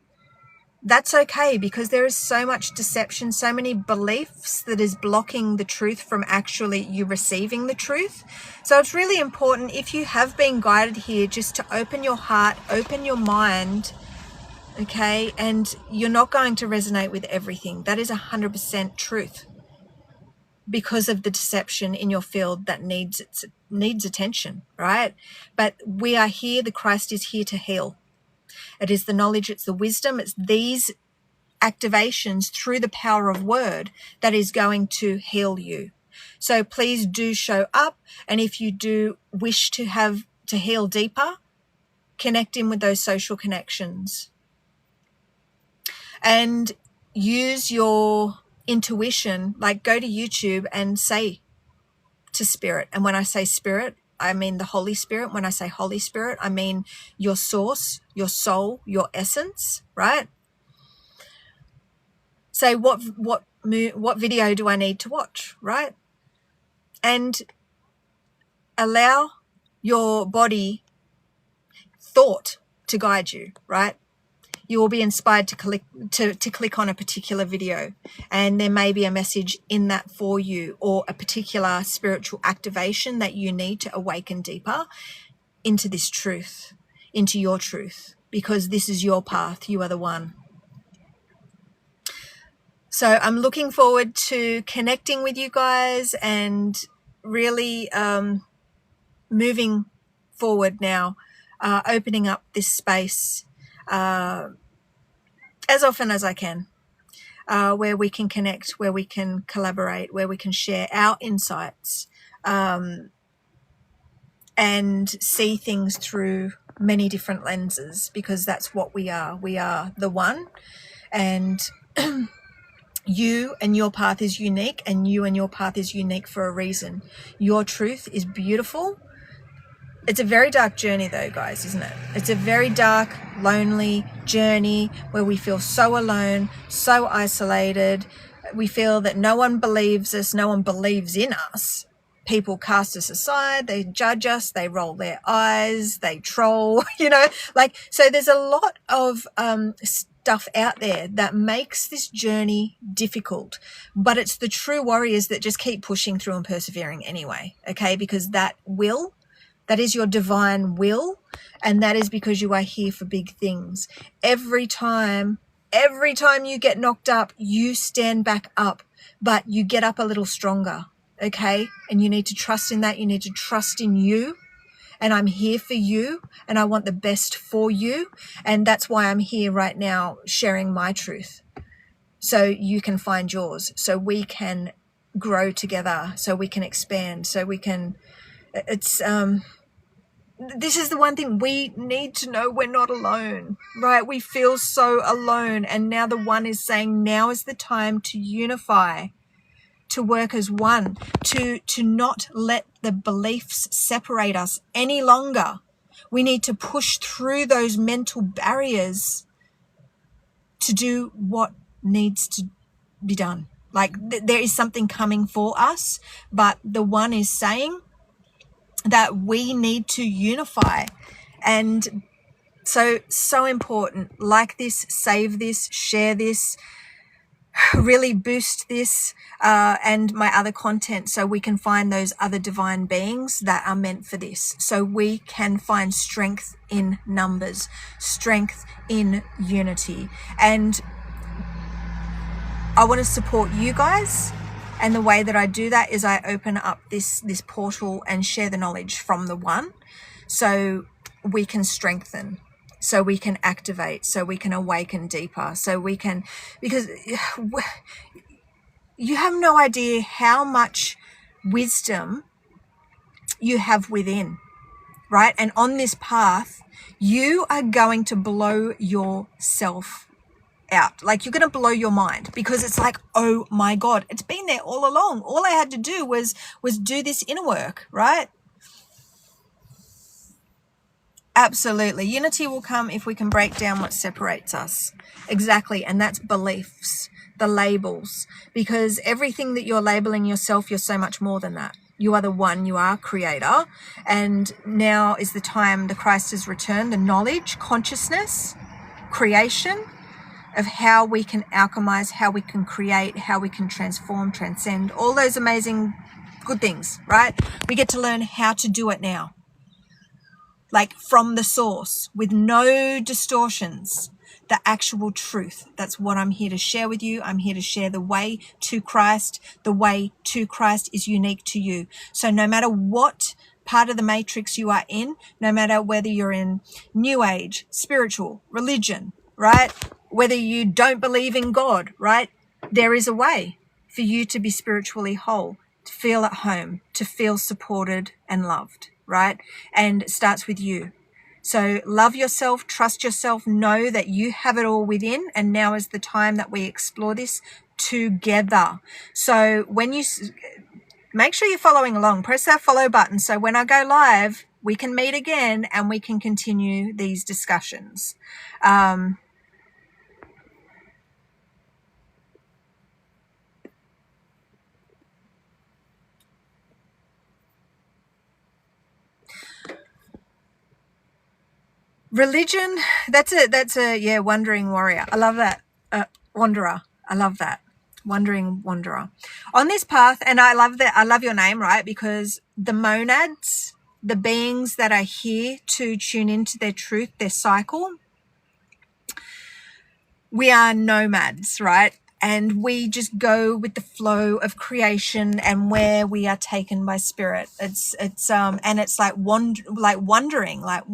that's okay, because there is so much deception, so many beliefs that is blocking the truth from actually you receiving the truth. So it's really important, if you have been guided here, just to open your heart, open your mind, okay? And you're not going to resonate with everything. That is 100% truth, because of the deception in your field that needs attention, right? But we are here, the Christ is here to heal. It is the knowledge, it's the wisdom, it's these activations through the power of word that is going to heal you. So please do show up, and if you do wish to heal deeper, connect in with those social connections and use your intuition. Like go to YouTube and say to spirit, and when I say spirit, I mean the Holy Spirit. When I say Holy Spirit, I mean your source, your soul, your essence, right? Say what video do I need to watch, right? And allow your body thought to guide you, right? You will be inspired to click on a particular video, and there may be a message in that for you, or a particular spiritual activation that you need to awaken deeper into this truth, into your truth, because this is your path. You are the one. So I'm looking forward to connecting with you guys and really moving forward now, opening up this space as often as I can, where we can connect, where we can collaborate, where we can share our insights, and see things through many different lenses, because that's what we are. We are the one, and you and your path is unique, and you and your path is unique for a reason. Your truth is beautiful. It's a very dark journey though, guys, isn't it? It's a very dark, lonely journey where we feel so alone, so isolated. We feel that no one believes us, no one believes in us. People cast us aside, they judge us, they roll their eyes, they troll, so there's a lot of stuff out there that makes this journey difficult, but it's the true warriors that just keep pushing through and persevering anyway, okay? Because that is your divine will, and that is because you are here for big things. Every time you get knocked up, you stand back up, but you get up a little stronger, okay? And you need to trust in that. You need to trust in you. And I'm here for you, and I want the best for you. And that's why I'm here right now sharing my truth, so you can find yours, so we can grow together, so we can expand, so we can, this is the one thing we need to know. We're not alone, right? We feel so alone. And now the one is saying, now is the time to unify, to work as one, to not let the beliefs separate us any longer. We need to push through those mental barriers to do what needs to be done. Like there is something coming for us, but the one is saying that we need to unify. And so important. Like this, save this, share this, really boost this, and my other content, so we can find those other divine beings that are meant for this, so we can find strength in numbers, strength in unity. And I want to support you guys, and the way that I do that is I open up this portal and share the knowledge from the one, so we can strengthen, so we can activate, so we can awaken deeper, so we can, because you have no idea how much wisdom you have within, right? And on this path, you are going to blow yourself out. Like, you're going to blow your mind, because it's like, oh my God, it's been there all along. All I had to do was do this inner work, right? Absolutely. Unity will come if we can break down what separates us. Exactly. And that's beliefs, the labels, because everything that you're labeling yourself, you're so much more than that. You are the one, you are creator. And now is the time, the Christ has returned, the knowledge, consciousness, creation of how we can alchemize, how we can create, how we can transform, transcend, all those amazing good things, right? We get to learn how to do it now. Like from the source, with no distortions, the actual truth. That's what I'm here to share with you. I'm here to share the way to Christ. The way to Christ is unique to you. So no matter what part of the matrix you are in, no matter whether you're in New Age, spiritual, religion, right? Whether you don't believe in God, right? There is a way for you to be spiritually whole, to feel at home, to feel supported and loved, right? And it starts with you. So love yourself, trust yourself, know that you have it all within. And now is the time that we explore this together. So when you make sure you're following along, press that follow button. So when I go live, we can meet again and we can continue these discussions. Religion, that's a wandering warrior. I love that. Wanderer. I love that. Wandering wanderer. On this path, and I love your name, right? Because the monads, the beings that are here to tune into their truth, their cycle, we are nomads, right? and we just go with the flow of creation and where we are taken by spirit. It's and it's like wondering, like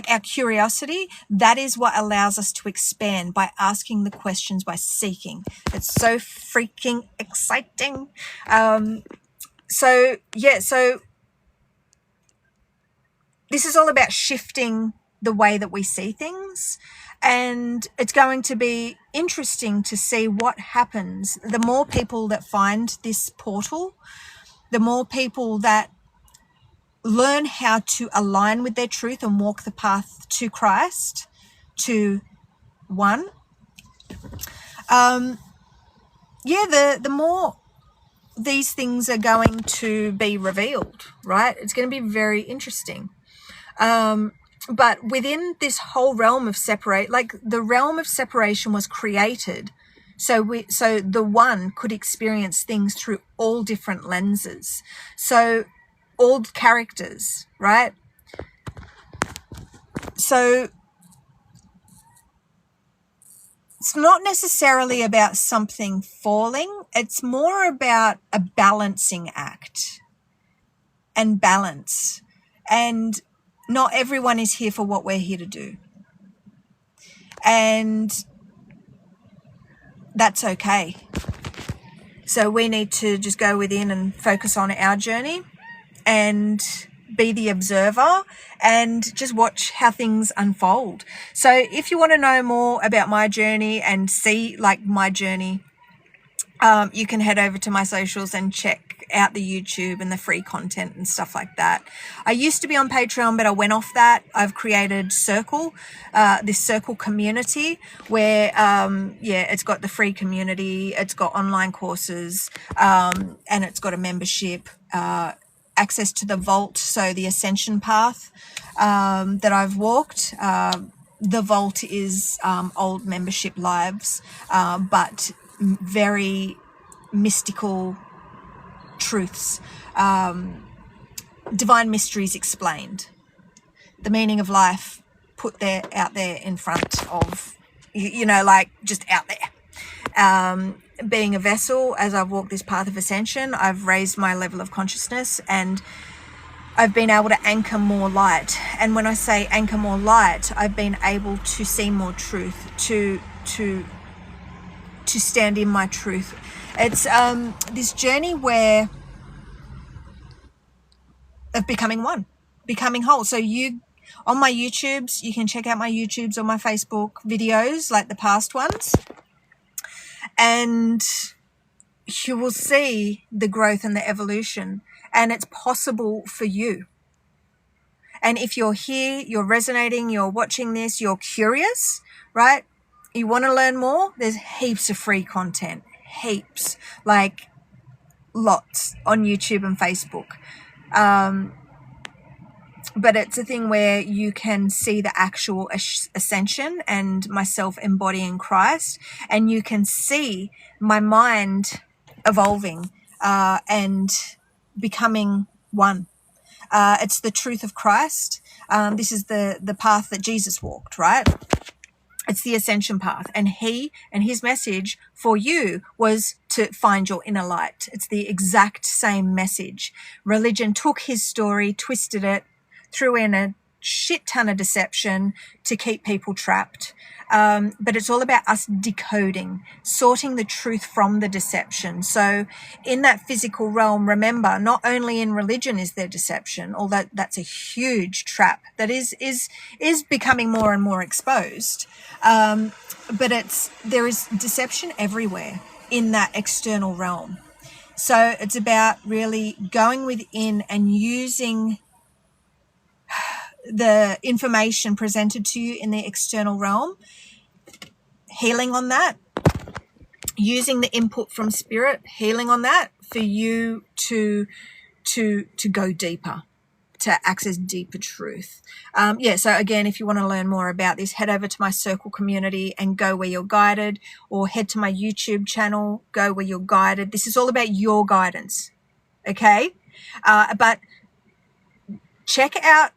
our curiosity. That is what allows us to expand, by asking the questions, by seeking. It's so freaking exciting. So this is all about shifting the way that we see things. And it's going to be interesting to see what happens. The more people that find this portal, the more people that learn how to align with their truth and walk the path to Christ, to one. The more these things are going to be revealed, right? It's going to be very interesting. But within this whole realm of the realm of separation was created so the one could experience things through all different lenses. So all characters, right? So it's not necessarily about something falling. It's more about a balancing act and balance. And not everyone is here for what we're here to do. And that's okay. So we need to just go within and focus on our journey and be the observer and just watch how things unfold. So if you want to know more about my journey and see my journey, you can head over to my socials and check out the YouTube and the free content and stuff like that. I used to be on Patreon, but I went off that. I've created this Circle community where, it's got the free community, it's got online courses, and it's got a membership, access to the vault, so the ascension path that I've walked. The vault is old membership lives, but very mystical truths, divine mysteries explained, the meaning of life put out there in front of, just out there. Being a vessel, as I've walked this path of ascension, I've raised my level of consciousness and I've been able to anchor more light. And when I say anchor more light, I've been able to see more truth, to stand in my truth. It's this journey of becoming one, becoming whole. So on my YouTubes, you can check out my YouTubes or my Facebook videos, like the past ones, and you will see the growth and the evolution, and it's possible for you. And if you're here, you're resonating, you're watching this, you're curious, right? You want to learn more? There's heaps of free content, heaps, lots on YouTube and Facebook. But it's a thing where you can see the actual ascension and myself embodying Christ, and you can see my mind evolving and becoming one. It's the truth of Christ. This is the path that Jesus walked, right? It's the ascension path, and his message for you was to find your inner light. It's the exact same message. Religion took his story, twisted it, threw in a shit ton of deception to keep people trapped. But it's all about us decoding, sorting the truth from the deception. So in that physical realm, remember, not only in religion is there deception, although that's a huge trap that is becoming more and more exposed. But there is deception everywhere in that external realm. So it's about really going within and using the information presented to you in the external realm, healing on that, using the input from spirit, healing on that for you to go deeper, to access deeper truth. So again, if you want to learn more about this, head over to my Circle community and go where you're guided, or head to my YouTube channel, go where you're guided. This is all about your guidance, okay? But check out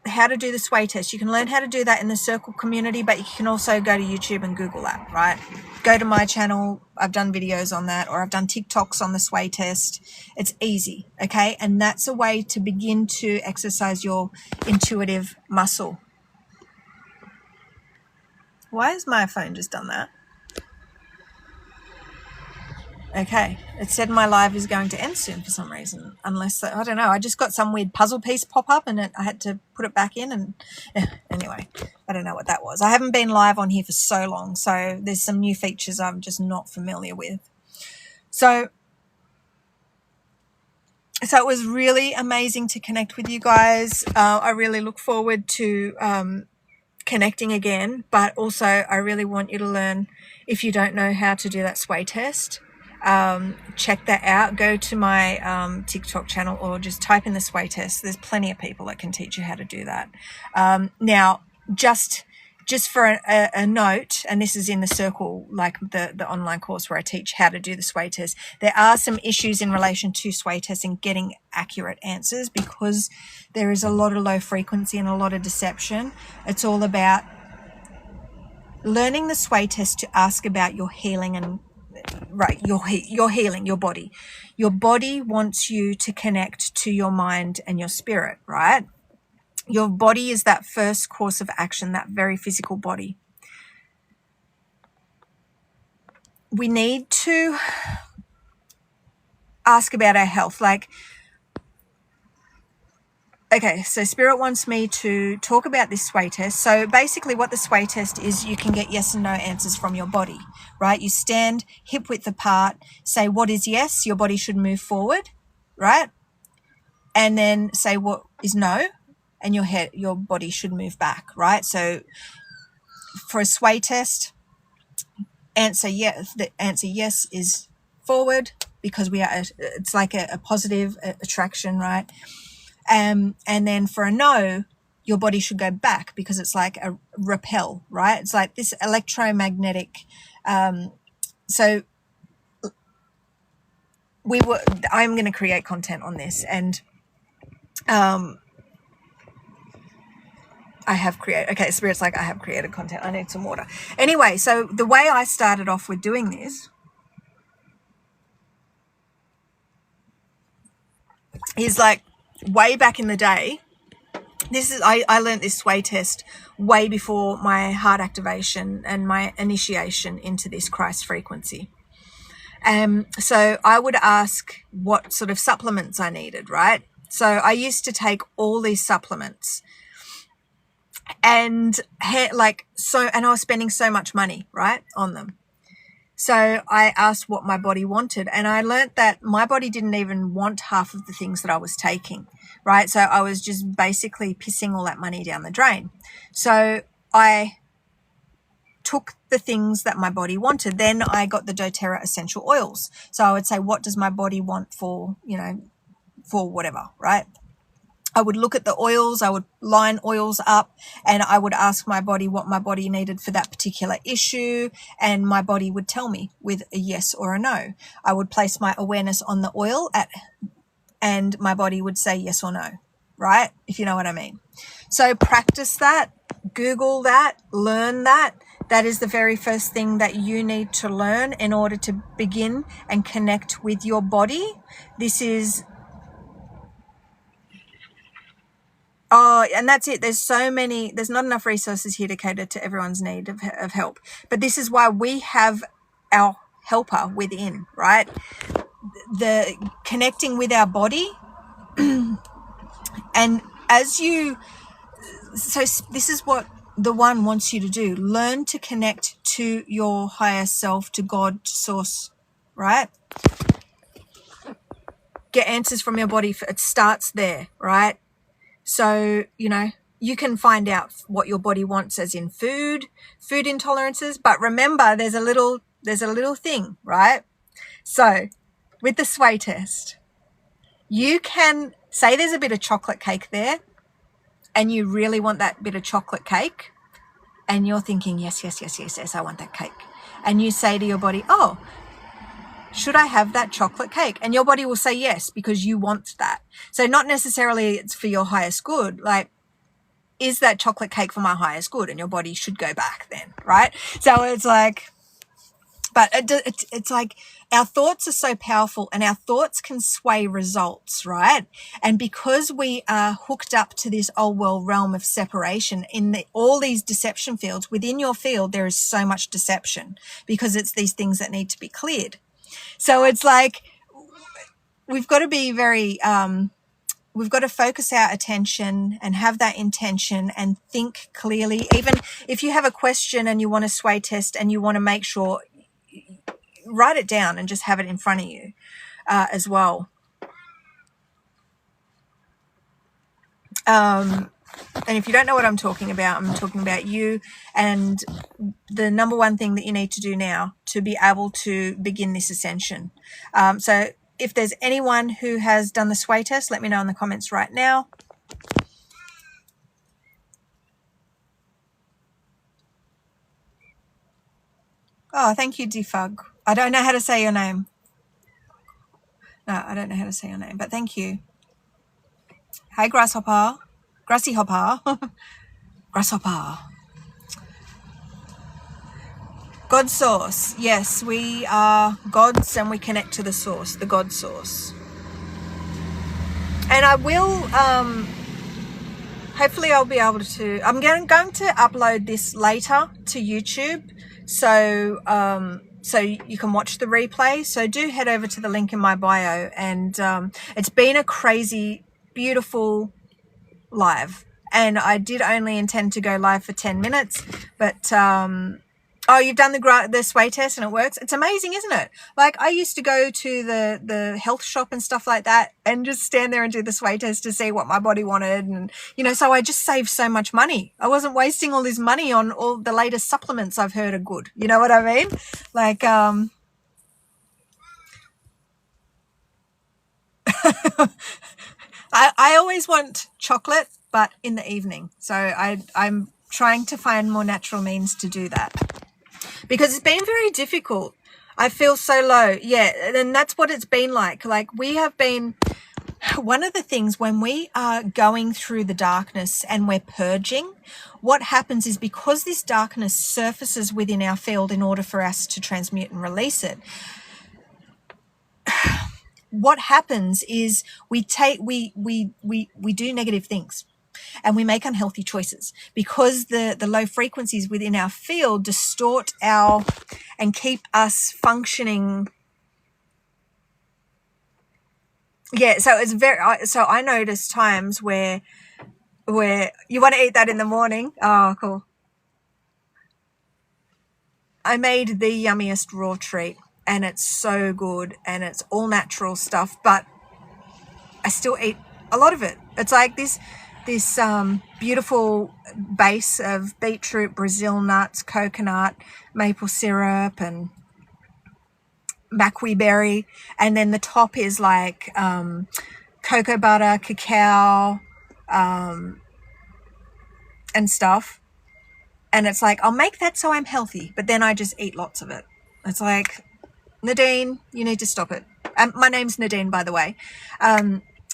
how to do the sway test. You can learn how to do that in the circle community, but you can also go to YouTube and Google that, right? Go to my channel. I've done videos on that, or I've done TikToks on the sway test. It's easy, okay? And that's a way to begin to exercise your intuitive muscle. Why has my phone just done that? Okay, it said my live is going to end soon for some reason, unless, I don't know, I just got some weird puzzle piece pop up and I had to put it back in, and anyway, I don't know what that was. I haven't been live on here for so long, so there's some new features I'm just not familiar with. So it was really amazing to connect with you guys. I really look forward to connecting again, but also I really want you to learn, if you don't know how to do that sway test, check that out. Go to my TikTok channel, or just type in the sway test. There's plenty of people that can teach you how to do that. Now, just for a note, and this is in the circle, like the online course where I teach how to do the sway test, there are some issues in relation to sway tests and getting accurate answers, because there is a lot of low frequency and a lot of deception. It's all about learning the sway test to ask about your healing and your healing, your body. Your body wants you to connect to your mind and your spirit, right? Your body is that first course of action, that very physical body. We need to ask about our health. Like, okay, so Spirit wants me to talk about this sway test. So basically what the sway test is, you can get yes and no answers from your body, right? You stand hip width apart, say what is yes, your body should move forward, right? And then say what is no, and your body should move back, right? So for a sway test, answer yes. The answer yes is forward, because it's like a positive attraction, right? And then for a no, your body should go back, because it's like a repel, right? It's like this electromagnetic. So I'm going to create content on this, and I have created, okay, Spirit's like, I have created content. I need some water. Anyway, so the way I started off with doing this is like, way back in the day, I learned this sway test way before my heart activation and my initiation into this Christ frequency. So I would ask what sort of supplements I needed, right? So I used to take all these supplements, and and I was spending so much money, right, on them. So I asked what my body wanted, and I learned that my body didn't even want half of the things that I was taking, right? So I was just basically pissing all that money down the drain. So I took the things that my body wanted. Then I got the doTERRA essential oils. So I would say, what does my body want for whatever, right? I would look at the oils, I would line oils up, and I would ask my body what my body needed for that particular issue, and my body would tell me with a yes or a no. I would place my awareness on the oil and my body would say yes or no, right? If you know what I mean. So practice that, Google that, learn that. That is the very first thing that you need to learn in order to begin and connect with your body. And that's it. There's not enough resources here to cater to everyone's need of help. But this is why we have our helper within, right? The connecting with our body. And so this is what the one wants you to do. Learn to connect to your higher self, to God, to source, right? Get answers from your body. It starts there, right? So, you can find out what your body wants, as in food intolerances. But remember, there's a little thing, right? So with the sway test, you can say there's a bit of chocolate cake there, and you really want that bit of chocolate cake, and you're thinking, yes, I want that cake. And you say to your body, oh, should I have that chocolate cake? And your body will say yes, because you want that. So not necessarily it's for your highest good. Like, is that chocolate cake for my highest good? And your body should go back then, right? So it's like, but it's like our thoughts are so powerful, and our thoughts can sway results, right? And because we are hooked up to this old world realm of separation in all these deception fields, within your field, there is so much deception because it's these things that need to be cleared. So it's like we've got to be very, we've got to focus our attention and have that intention and think clearly. Even if you have a question and you want to sway test and you want to make sure, write it down and just have it in front of you as well. And if you don't know what I'm talking about you, and the number one thing that you need to do now to be able to begin this ascension. So if there's anyone who has done the sway test, let me know in the comments right now. Oh, thank you, Defug. I don't know how to say your name. No, I don't know how to say your name, but thank you. Hi, Grasshopper. Grassy Hopper. Grasshopper. God source. Yes, we are gods and we connect to the source, the God source. And I will, hopefully I'll be able to, I'm going to upload this later to YouTube. So, so you can watch the replay. So do head over to the link in my bio. And it's been a crazy, beautiful live. And I did only intend to go live for 10 minutes. But, oh, you've done the sway test and it works? It's amazing, isn't it? Like, I used to go to the health shop and stuff like that and just stand there and do the sway test to see what my body wanted. And, you know, so I just saved so much money. I wasn't wasting all this money on all the latest supplements I've heard are good. You know what I mean? Like, I always want chocolate, but in the evening. So I'm trying to find more natural means to do that. Because it's been very difficult. I feel so low. Yeah, and that's what it's been like. Like, we have been, one of the things when we are going through the darkness and we're purging, what happens is, because this darkness surfaces within our field in order for us to transmute and release it, what happens is we do negative things. And we make unhealthy choices because the low frequencies within our field distort and keep us functioning. Yeah, so it's so I notice times where you want to eat that in the morning. Oh, cool. I made the yummiest raw treat and it's so good and it's all natural stuff, but I still eat a lot of it. It's like this beautiful base of beetroot, Brazil nuts, coconut, maple syrup, and macui berry, and then the top is like cocoa butter, cacao, and stuff. And it's like, I'll make that so I'm healthy, but then I just eat lots of it. It's like, Nadine, you need to stop it. My name's Nadine, by the way.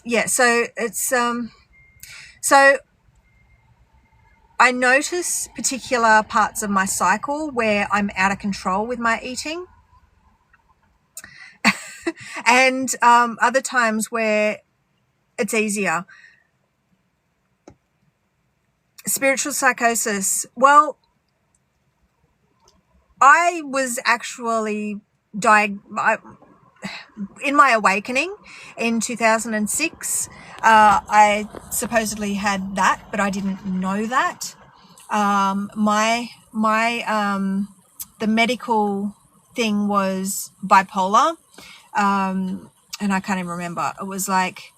Yeah, so it's so I notice particular parts of my cycle where I'm out of control with my eating. And other times where it's easier. Spiritual psychosis. Well, I was actually in my awakening in 2006. I supposedly had that, but I didn't know that. The medical thing was bipolar. And I can't even remember. It was like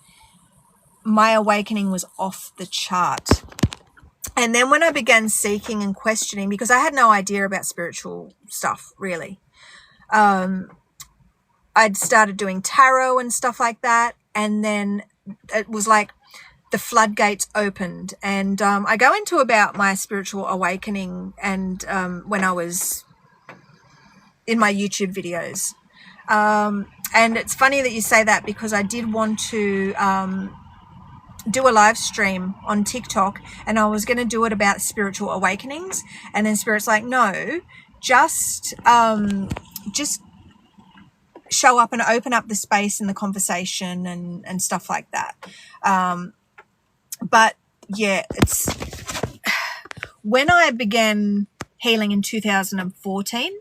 my awakening was off the chart. And then when I began seeking and questioning, because I had no idea about spiritual stuff, really, I'd started doing tarot and stuff like that. And then it was like the floodgates opened. And I go into about my spiritual awakening and when I was in my YouTube videos. And it's funny that you say that, because I did want to do a live stream on TikTok, and I was going to do it about spiritual awakenings. And then Spirit's like, no, just show up and open up the space and the conversation and stuff like that. But yeah, it's when I began healing in 2014,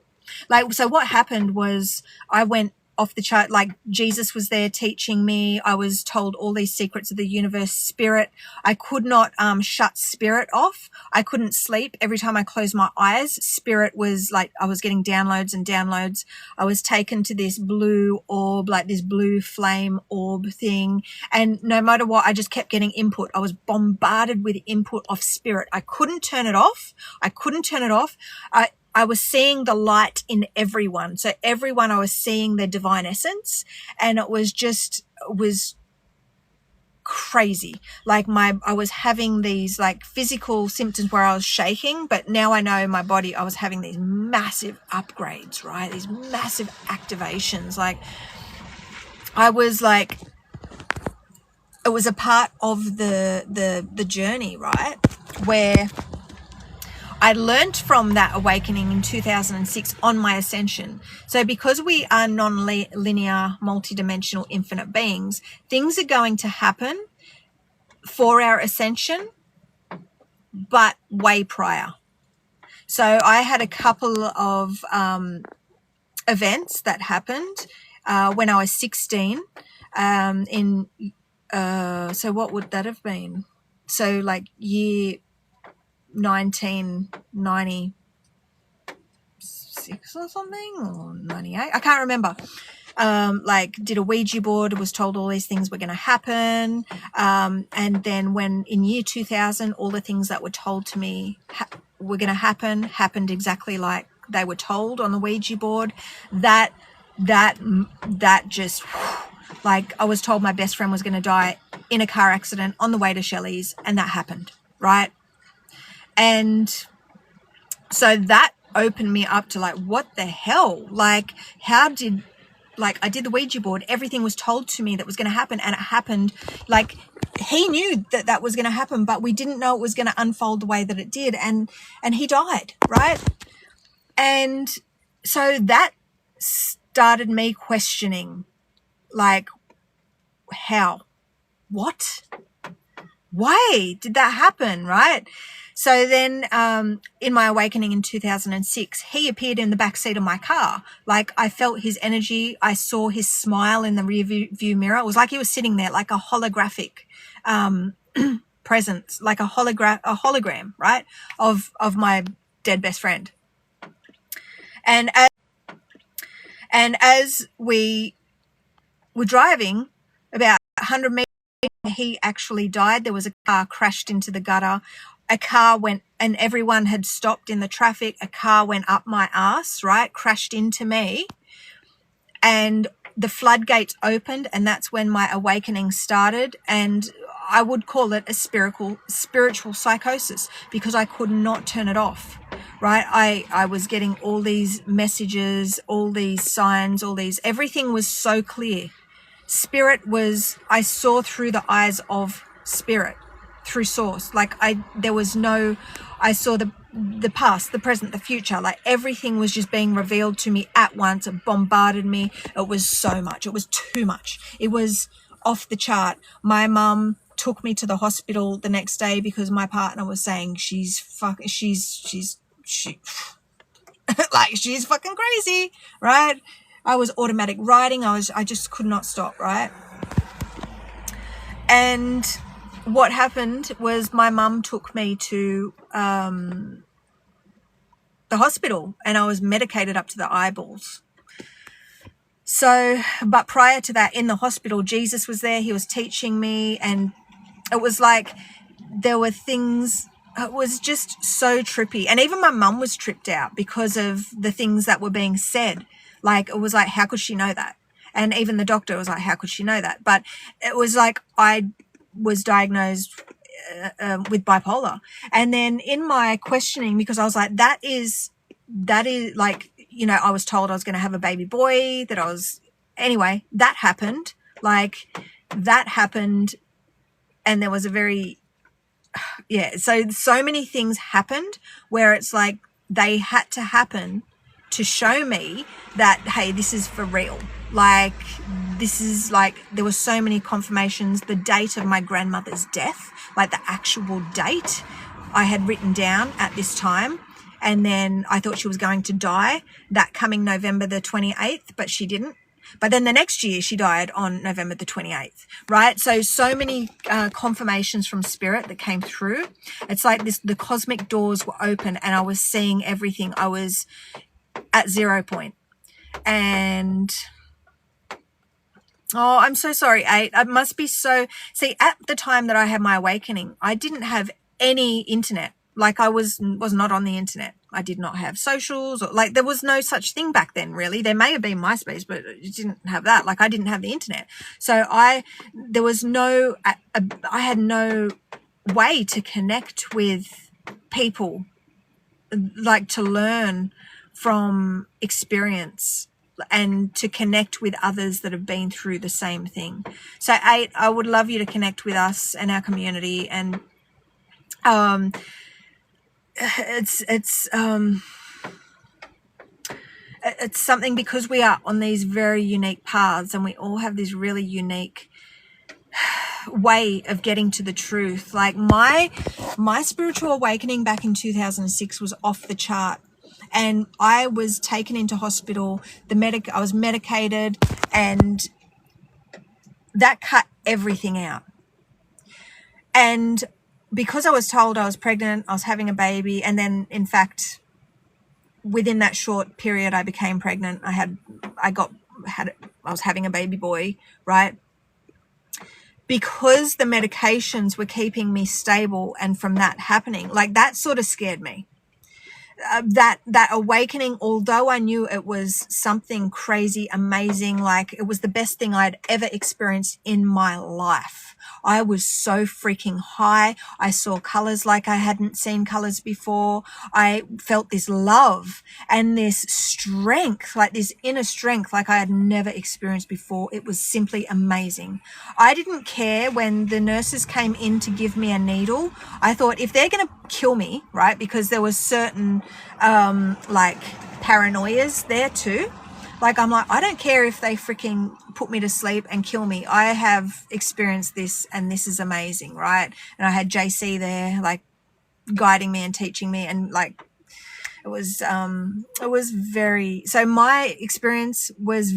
like, so what happened was I went off the chart. Like, Jesus was there teaching me. I was told all these secrets of the universe. Spirit, I could not shut Spirit off. I couldn't sleep. Every time I closed my eyes, Spirit was like, I was getting downloads and downloads. I was taken to this blue orb, like this blue flame orb thing, and no matter what, I just kept getting input. I was bombarded with input of Spirit. I couldn't turn it off. I was seeing the light in everyone. So everyone, I was seeing their divine essence, and it was crazy. Like, I was having these like physical symptoms where I was shaking, but now I know my body, I was having these massive upgrades, right? These massive activations. Like, I was like, it was a part of the journey, right? Where I learned from that awakening in 2006 on my ascension. So because we are non-linear, multidimensional, infinite beings, things are going to happen for our ascension, but way prior. So I had a couple of events that happened when I was 16 so what would that have been? So like year 1996 or something, or 98, I can't remember. Like, did a Ouija board, was told all these things were going to happen, and then when in year 2000 all the things that were told to me were going to happened exactly like they were told on the Ouija board. That just, like, I was told my best friend was going to die in a car accident on the way to Shelley's, and that happened, right? And so that opened me up to like, what the hell? Like, I did the Ouija board. Everything was told to me that was going to happen, and it happened. Like, he knew that was going to happen, but we didn't know it was going to unfold the way that it did. And he died, right? And so that started me questioning, like, how? What? Why did that happen, right? So then in my awakening in 2006, he appeared in the back seat of my car. Like, I felt his energy. I saw his smile in the rear view mirror. It was like he was sitting there, like a holographic presence, like a hologram, right, of my dead best friend. And as we were driving about 100 meters, he actually died. There was a car crashed into the gutter. A car went, and everyone had stopped in the traffic. A car went up my ass, right? Crashed into me. And the floodgates opened, and that's when my awakening started. And I would call it a spiritual psychosis, because I could not turn it off, right? I was getting all these messages, all these signs, everything was so clear. Spirit was, I saw through the eyes of Spirit, through source. Like, I saw the past, the present, the future. Like, everything was just being revealed to me at once. It bombarded me. It was so much. It was too much. It was off the chart. My mum took me to the hospital the next day because my partner was saying she's like, she's fucking crazy, right? I was automatic writing. I just could not stop, right? And what happened was my mum took me to the hospital, and I was medicated up to the eyeballs. So, but prior to that, in the hospital, Jesus was there. He was teaching me, and it was like there were things. It was just so trippy. And even my mum was tripped out because of the things that were being said. Like, it was like, how could she know that? And even the doctor was like, how could she know that? But it was like, I was diagnosed with bipolar. And then in my questioning, because I was like, that is like, I was told I was going to have a baby boy, anyway, that happened. Like, that happened. And there was a very, so many things happened where it's like they had to happen to show me that, hey, this is for real. Like, this is like, there were so many confirmations. The date of my grandmother's death, like the actual date, I had written down at this time. And then I thought she was going to die that coming November the 28th, but she didn't. But then the next year she died on November the 28th, right? So many confirmations from spirit that came through. It's like the cosmic doors were open and I was seeing everything. I was at 0 point. And oh, I'm so sorry, 8. I must be so, see, at the time that I had my awakening, I didn't have any internet. Like, I was not on the internet. I did not have socials, or like, there was no such thing back then, really. There may have been MySpace, but it didn't have that. Like, I didn't have the internet. So there was no, I had no way to connect with people, like to learn from experience and to connect with others that have been through the same thing. So 8, I would love you to connect with us and our community. And it's something, because we are on these very unique paths and we all have this really unique way of getting to the truth. Like my spiritual awakening back in 2006 was off the chart, and I was taken into hospital. I was medicated, and that cut everything out. And because I was told I was pregnant, I was having a baby, and then in fact within that short period I became pregnant. I was having a baby boy, right? Because the medications were keeping me stable, and from that happening, like, that sort of scared me. That awakening, although I knew it was something crazy, amazing, like it was the best thing I'd ever experienced in my life. I was so freaking high. I saw colors like I hadn't seen colors before. I felt this love and this strength, like this inner strength, like I had never experienced before. It was simply amazing. I didn't care when the nurses came in to give me a needle. I thought, if they're going to kill me, right, because there was certain like paranoias there too. Like, I'm like, I don't care if they freaking put me to sleep and kill me. I have experienced this and this is amazing, right? And I had JC there, like, guiding me and teaching me, and like, it was very, so my experience was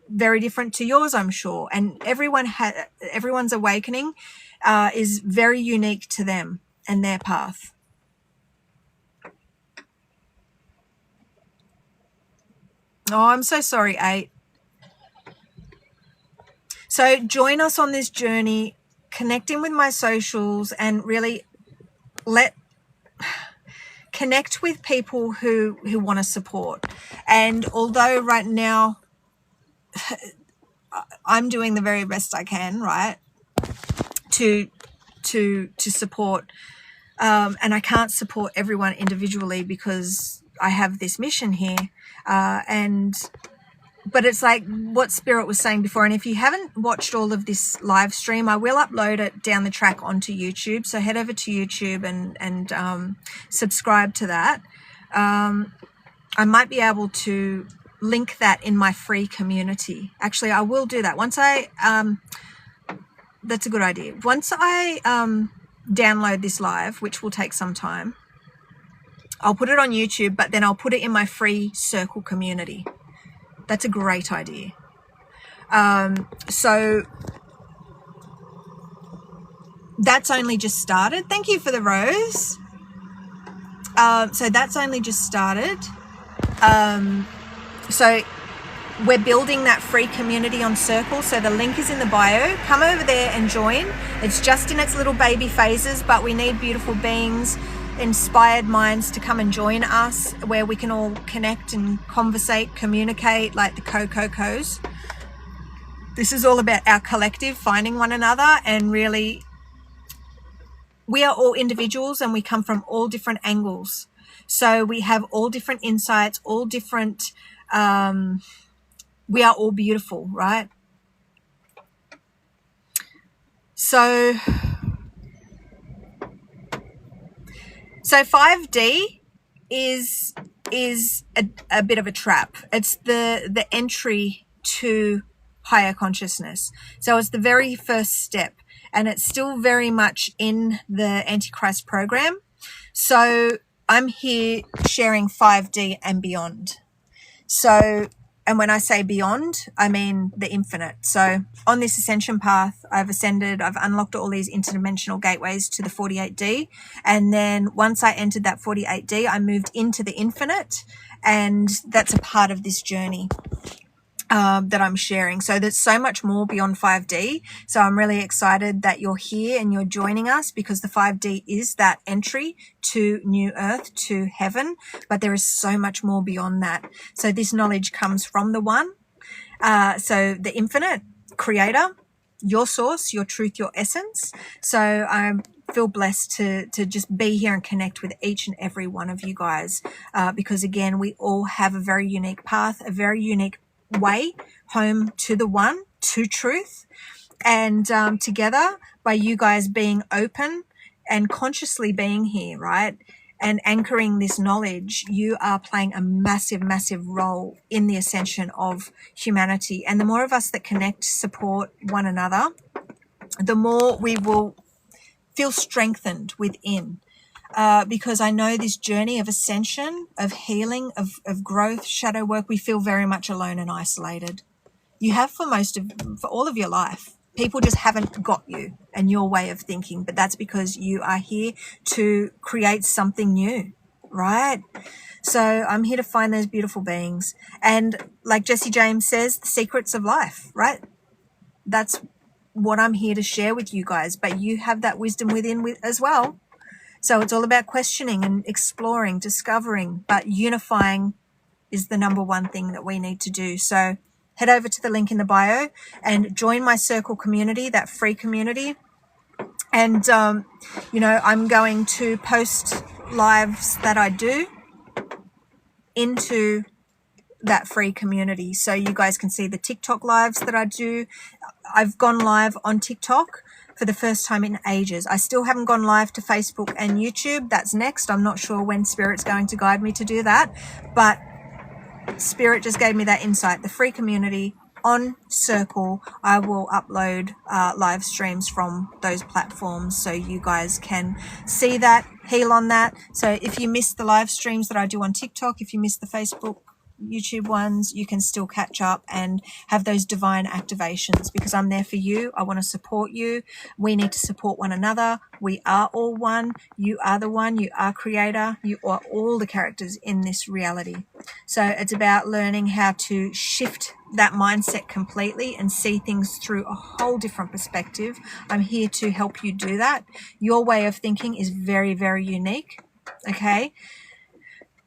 very different to yours, I'm sure. And everyone's awakening is very unique to them and their path. Oh, I'm so sorry, 8. So join us on this journey, connecting with my socials, and really connect with people who want to support. And although right now I'm doing the very best I can, right, to support, and I can't support everyone individually because I have this mission here, but it's like what Spirit was saying before. And if you haven't watched all of this live stream, I will upload it down the track onto YouTube. So head over to YouTube and subscribe to that. I might be able to link that in my free community. Actually, I will do that. That's a good idea. Once I download this live, which will take some time, I'll put it on YouTube, but then I'll put it in my free circle community. That's a great idea. So that's only just started. Thank you for the rose. So that's only just started. So we're building that free community on Circle. So the link is in the bio. Come over there and join. It's just in its little baby phases, but we need beautiful beings, inspired minds to come and join us, where we can all connect and conversate, communicate, like the co-co-cos. This is all about our collective finding one another, and really, we are all individuals and we come from all different angles. So we have all different insights, all different, we are all beautiful, right? So So 5D is a bit of a trap. It's the entry to higher consciousness. So it's the very first step, and it's still very much in the Antichrist program. So I'm here sharing 5D and beyond. So, and when I say beyond, I mean the infinite. So on this ascension path, I've ascended, I've unlocked all these interdimensional gateways to the 48D. And then once I entered that 48D, I moved into the infinite. And that's a part of this journey that I'm sharing. So there's so much more beyond 5D. So I'm really excited that you're here and you're joining us, because the 5D is that entry to new earth, to heaven, but there is so much more beyond that. So this knowledge comes from the one. So the infinite creator, your source, your truth, your essence. So I feel blessed to just be here and connect with each and every one of you guys, because again, we all have a very unique path, a very unique way home to the one, to truth. And together, by you guys being open and consciously being here, right, and anchoring this knowledge, you are playing a massive, massive role in the ascension of humanity. And the more of us that connect, support one another, the more we will feel strengthened within. Because I know this journey of ascension, of healing, of growth, shadow work, we feel very much alone and isolated. You have for all of your life. People just haven't got you and your way of thinking, but that's because you are here to create something new, right? So I'm here to find those beautiful beings. And like Jesse James says, the secrets of life, right? That's what I'm here to share with you guys, but you have that wisdom within as well. So it's all about questioning and exploring, discovering, but unifying is the number one thing that we need to do. So head over to the link in the bio and join my circle community, that free community. And, I'm going to post lives that I do into that free community. So you guys can see the TikTok lives that I do. I've gone live on TikTok for the first time in ages. I still haven't gone live to Facebook and YouTube. That's next. I'm not sure when Spirit's going to guide me to do that, but Spirit just gave me that insight. The free community on Circle, I will upload live streams from those platforms so you guys can see that, heal on that. So if you miss the live streams that I do on TikTok, if you miss the Facebook, YouTube ones, you can still catch up and have those divine activations, because I'm there for you. I want to support you. We need to support one another. We are all one. You are the one. You are creator. You are all the characters in this reality. So it's about learning how to shift that mindset completely and see things through a whole different perspective. I'm here to help you do that. Your way of thinking is very, very unique. Okay.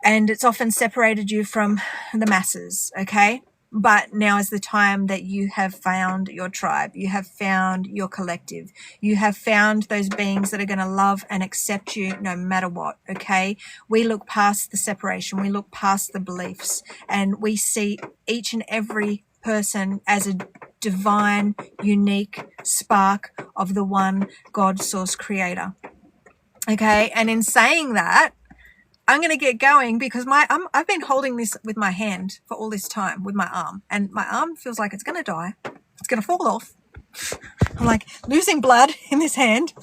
And it's often separated you from the masses, okay? But now is the time that you have found your tribe. You have found your collective. You have found those beings that are going to love and accept you no matter what, okay? We look past the separation. We look past the beliefs, and we see each and every person as a divine, unique spark of the one God source creator, okay? And in saying that, I'm going to get going, because I've been holding this with my hand for all this time with my arm, and my arm feels like it's going to die. It's going to fall off. I'm like losing blood in this hand.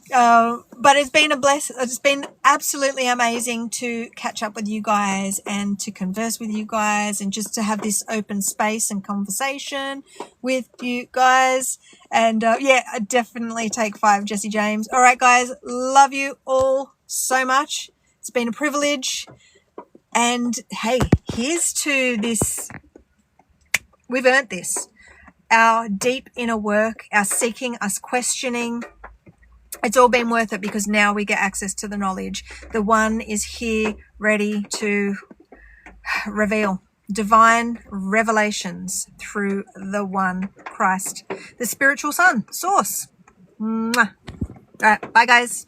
But it's been a blessing. It's been absolutely amazing to catch up with you guys and to converse with you guys and just to have this open space and conversation with you guys. And I definitely take 5, Jesse James. All right, guys, love you all so much. It's been a privilege. And hey, here's to this. We've earned this. Our deep inner work, our seeking, us questioning. It's all been worth it, because now we get access to the knowledge. The one is here, ready to reveal divine revelations through the one Christ, the spiritual sun, source. Mwah. All right, bye guys.